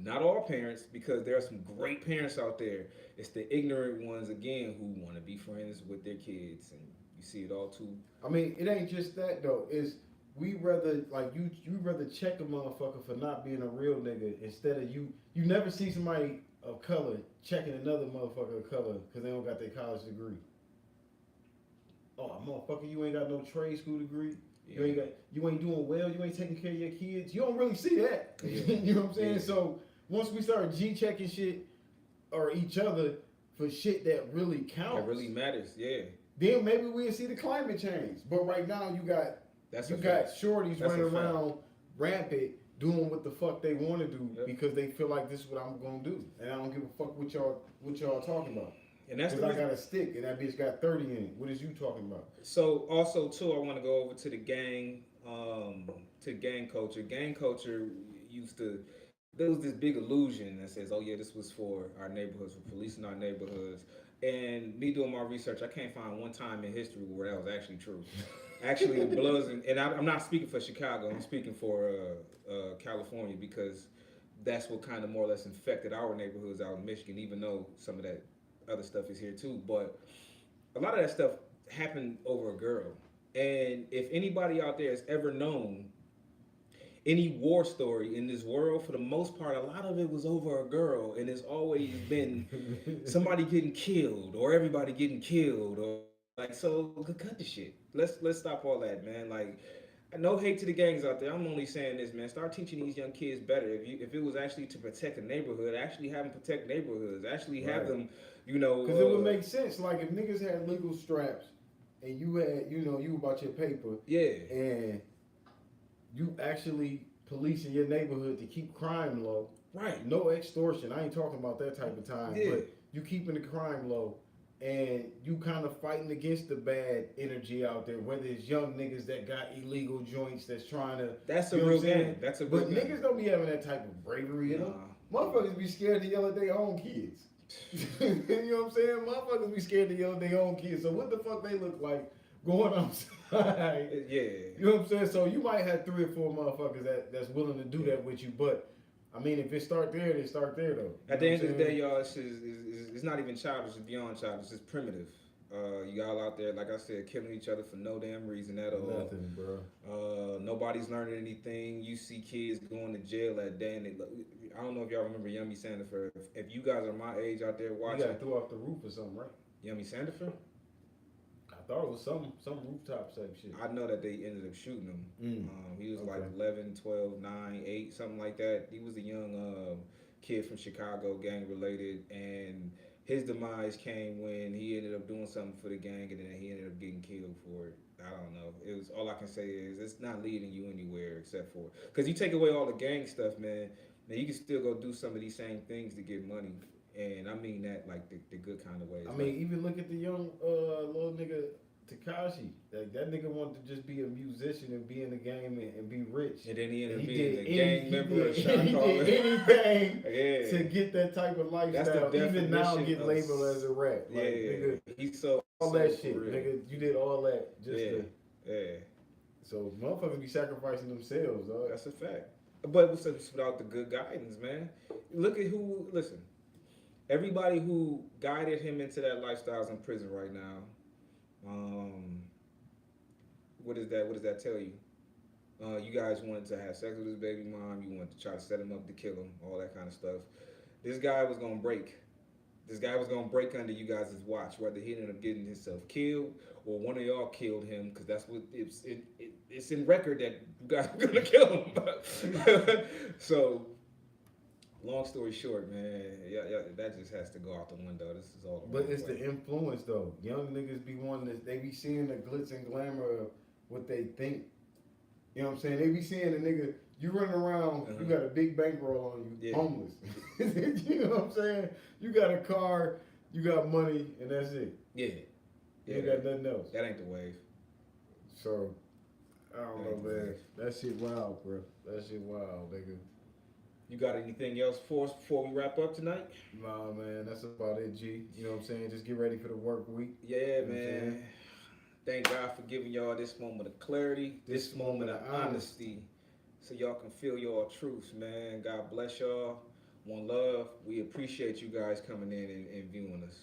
Not all parents, because there are some great parents out there. It's the ignorant ones again who want to be friends with their kids, and you see it all too.
I mean, it ain't just that though. It's we rather like you rather check a motherfucker for not being a real nigga instead of you. You never see somebody of color checking another motherfucker of color because they don't got their college degree. Oh, motherfucker, you ain't got no trade school degree. You ain't doing well. You ain't taking care of your kids. You don't really see that.
Yeah.
You know what I'm saying?
Yeah.
So once we start G checking shit or each other for shit that really counts,
It really matters, yeah.
then maybe we'll see the climate change. But right now you got shorties
That's
running
a fact.
around rampant doing what the fuck they want to do
Yep.
because they feel like this is what I'm gonna do, and I don't give a fuck what y'all talking about.
And that's
Because
the
I got a stick and that bitch got 30 in it. What is you talking about?
So also too, I want to go over to the gang culture. Gang culture there was this big illusion that says, oh yeah, this was for our neighborhoods, for policing our neighborhoods. And me doing my research, I can't find one time in history where that was actually true. Actually, the Bloods, and I'm not speaking for Chicago, I'm speaking for California, because that's what kind of more or less infected our neighborhoods out in Michigan, even though some of that other stuff is here too. But a lot of that stuff happened over a girl. And if anybody out there has ever known any war story in this world, for the most part, a lot of it was over a girl, and it's always been somebody getting killed or everybody getting killed, or Like, so cut the shit. Let's stop all that, man. Like, no hate to the gangs out there. I'm only saying this, man. Start teaching these young kids better. If it was actually to protect a neighborhood, actually have them protect neighborhoods. Actually have
Right.
them, you know.
Because it would make sense. Like if niggas had legal straps and you had, you about your paper,
yeah.
and you actually policing your neighborhood to keep crime low.
Right.
No extortion. I ain't talking about that type of time.
Yeah.
But you keeping the crime low and you kind of fighting against the bad energy out there, whether it's young niggas that got illegal joints that's trying to.
That's a
you know
real
what I'm saying?
game. That's a real
But
game.
niggas don't be having that type of bravery in them.
Nah.
Motherfuckers be scared to yell at their own kids. You know what I'm saying? Motherfuckers be scared to yell at their own kids. So what the fuck they look like going outside?
Yeah.
You know what I'm saying? So you might have 3 or 4 motherfuckers that's willing to do that with you, but I mean, if it start there, they start there though.
At the end of the day, y'all, it's not even childish. It's beyond childish. It's primitive. Y'all out there, like I said, killing each other for no damn reason at all.
Nothing, bro.
Nobody's learning anything. You see kids going to jail that day, and I don't know if y'all remember Yummy Sandifer. If you guys are my age out there
You
watching,
got threw off the roof or something, right?
Yummy Sandifer,
I thought it was some rooftop type shit.
I know that they ended up shooting him. He was like
Okay.
11, 12, 9, 8, something like that. He was a young kid from Chicago, gang related, and his demise came when he ended up doing something for the gang, and then he ended up getting killed for it. I don't know. It was all I can say is it's not leading you anywhere except for because you take away all the gang stuff, man. Now you can still go do some of these same things to get money, and I mean that like the good kind of ways.
I mean, even look at the young little nigga Takashi. Like that nigga wanted to just be a musician and be in the game and be rich.
and then he ended
And
up
he
being
did
a gang member, a shot
he
caller.
did anything
Yeah.
to get that type of lifestyle. Even now,
definition
get
of
labeled as a rap. Like,
Yeah,
nigga,
he's so
all
so
that
for
shit,
real.
nigga. You did all that just
Yeah,
to.
yeah,
So motherfuckers be sacrificing themselves, dog.
that's a fact. But it's without the good guidance, man. Look at who. Listen, everybody who guided him into that lifestyle is in prison right now. What does that tell you? You guys wanted to have sex with his baby mom. You wanted to try to set him up to kill him. All that kind of stuff. This guy was gonna break. This guy was gonna break under you guys' watch, whether he ended up getting himself killed or one of y'all killed him, because that's what it's in record that you guys were gonna kill him. So, long story short, man, yeah, that just has to go out the window. This is all.
But it's the influence though. Young niggas be wanting to, they be seeing the glitz and glamour of what they think. You know what I'm saying? They be seeing a nigga, you running around, you got a big bankroll on you,
Yeah.
homeless. You know what I'm saying? You got a car, you got money, and that's it.
Yeah.
You ain't got nothing else.
That ain't the wave.
So, I don't
That ain't
know,
the
man.
wave.
That shit wild, bro. That shit wild, nigga.
You got anything else for us before we wrap up tonight?
Nah, man, that's about it, G. You know what I'm saying? Just get ready for the work week.
Yeah,
You know what I'm
man.
saying?
Thank God for giving y'all this moment of clarity, this moment of honesty, so y'all can feel your truths, man. God bless y'all. One love. We appreciate you guys coming in and viewing us.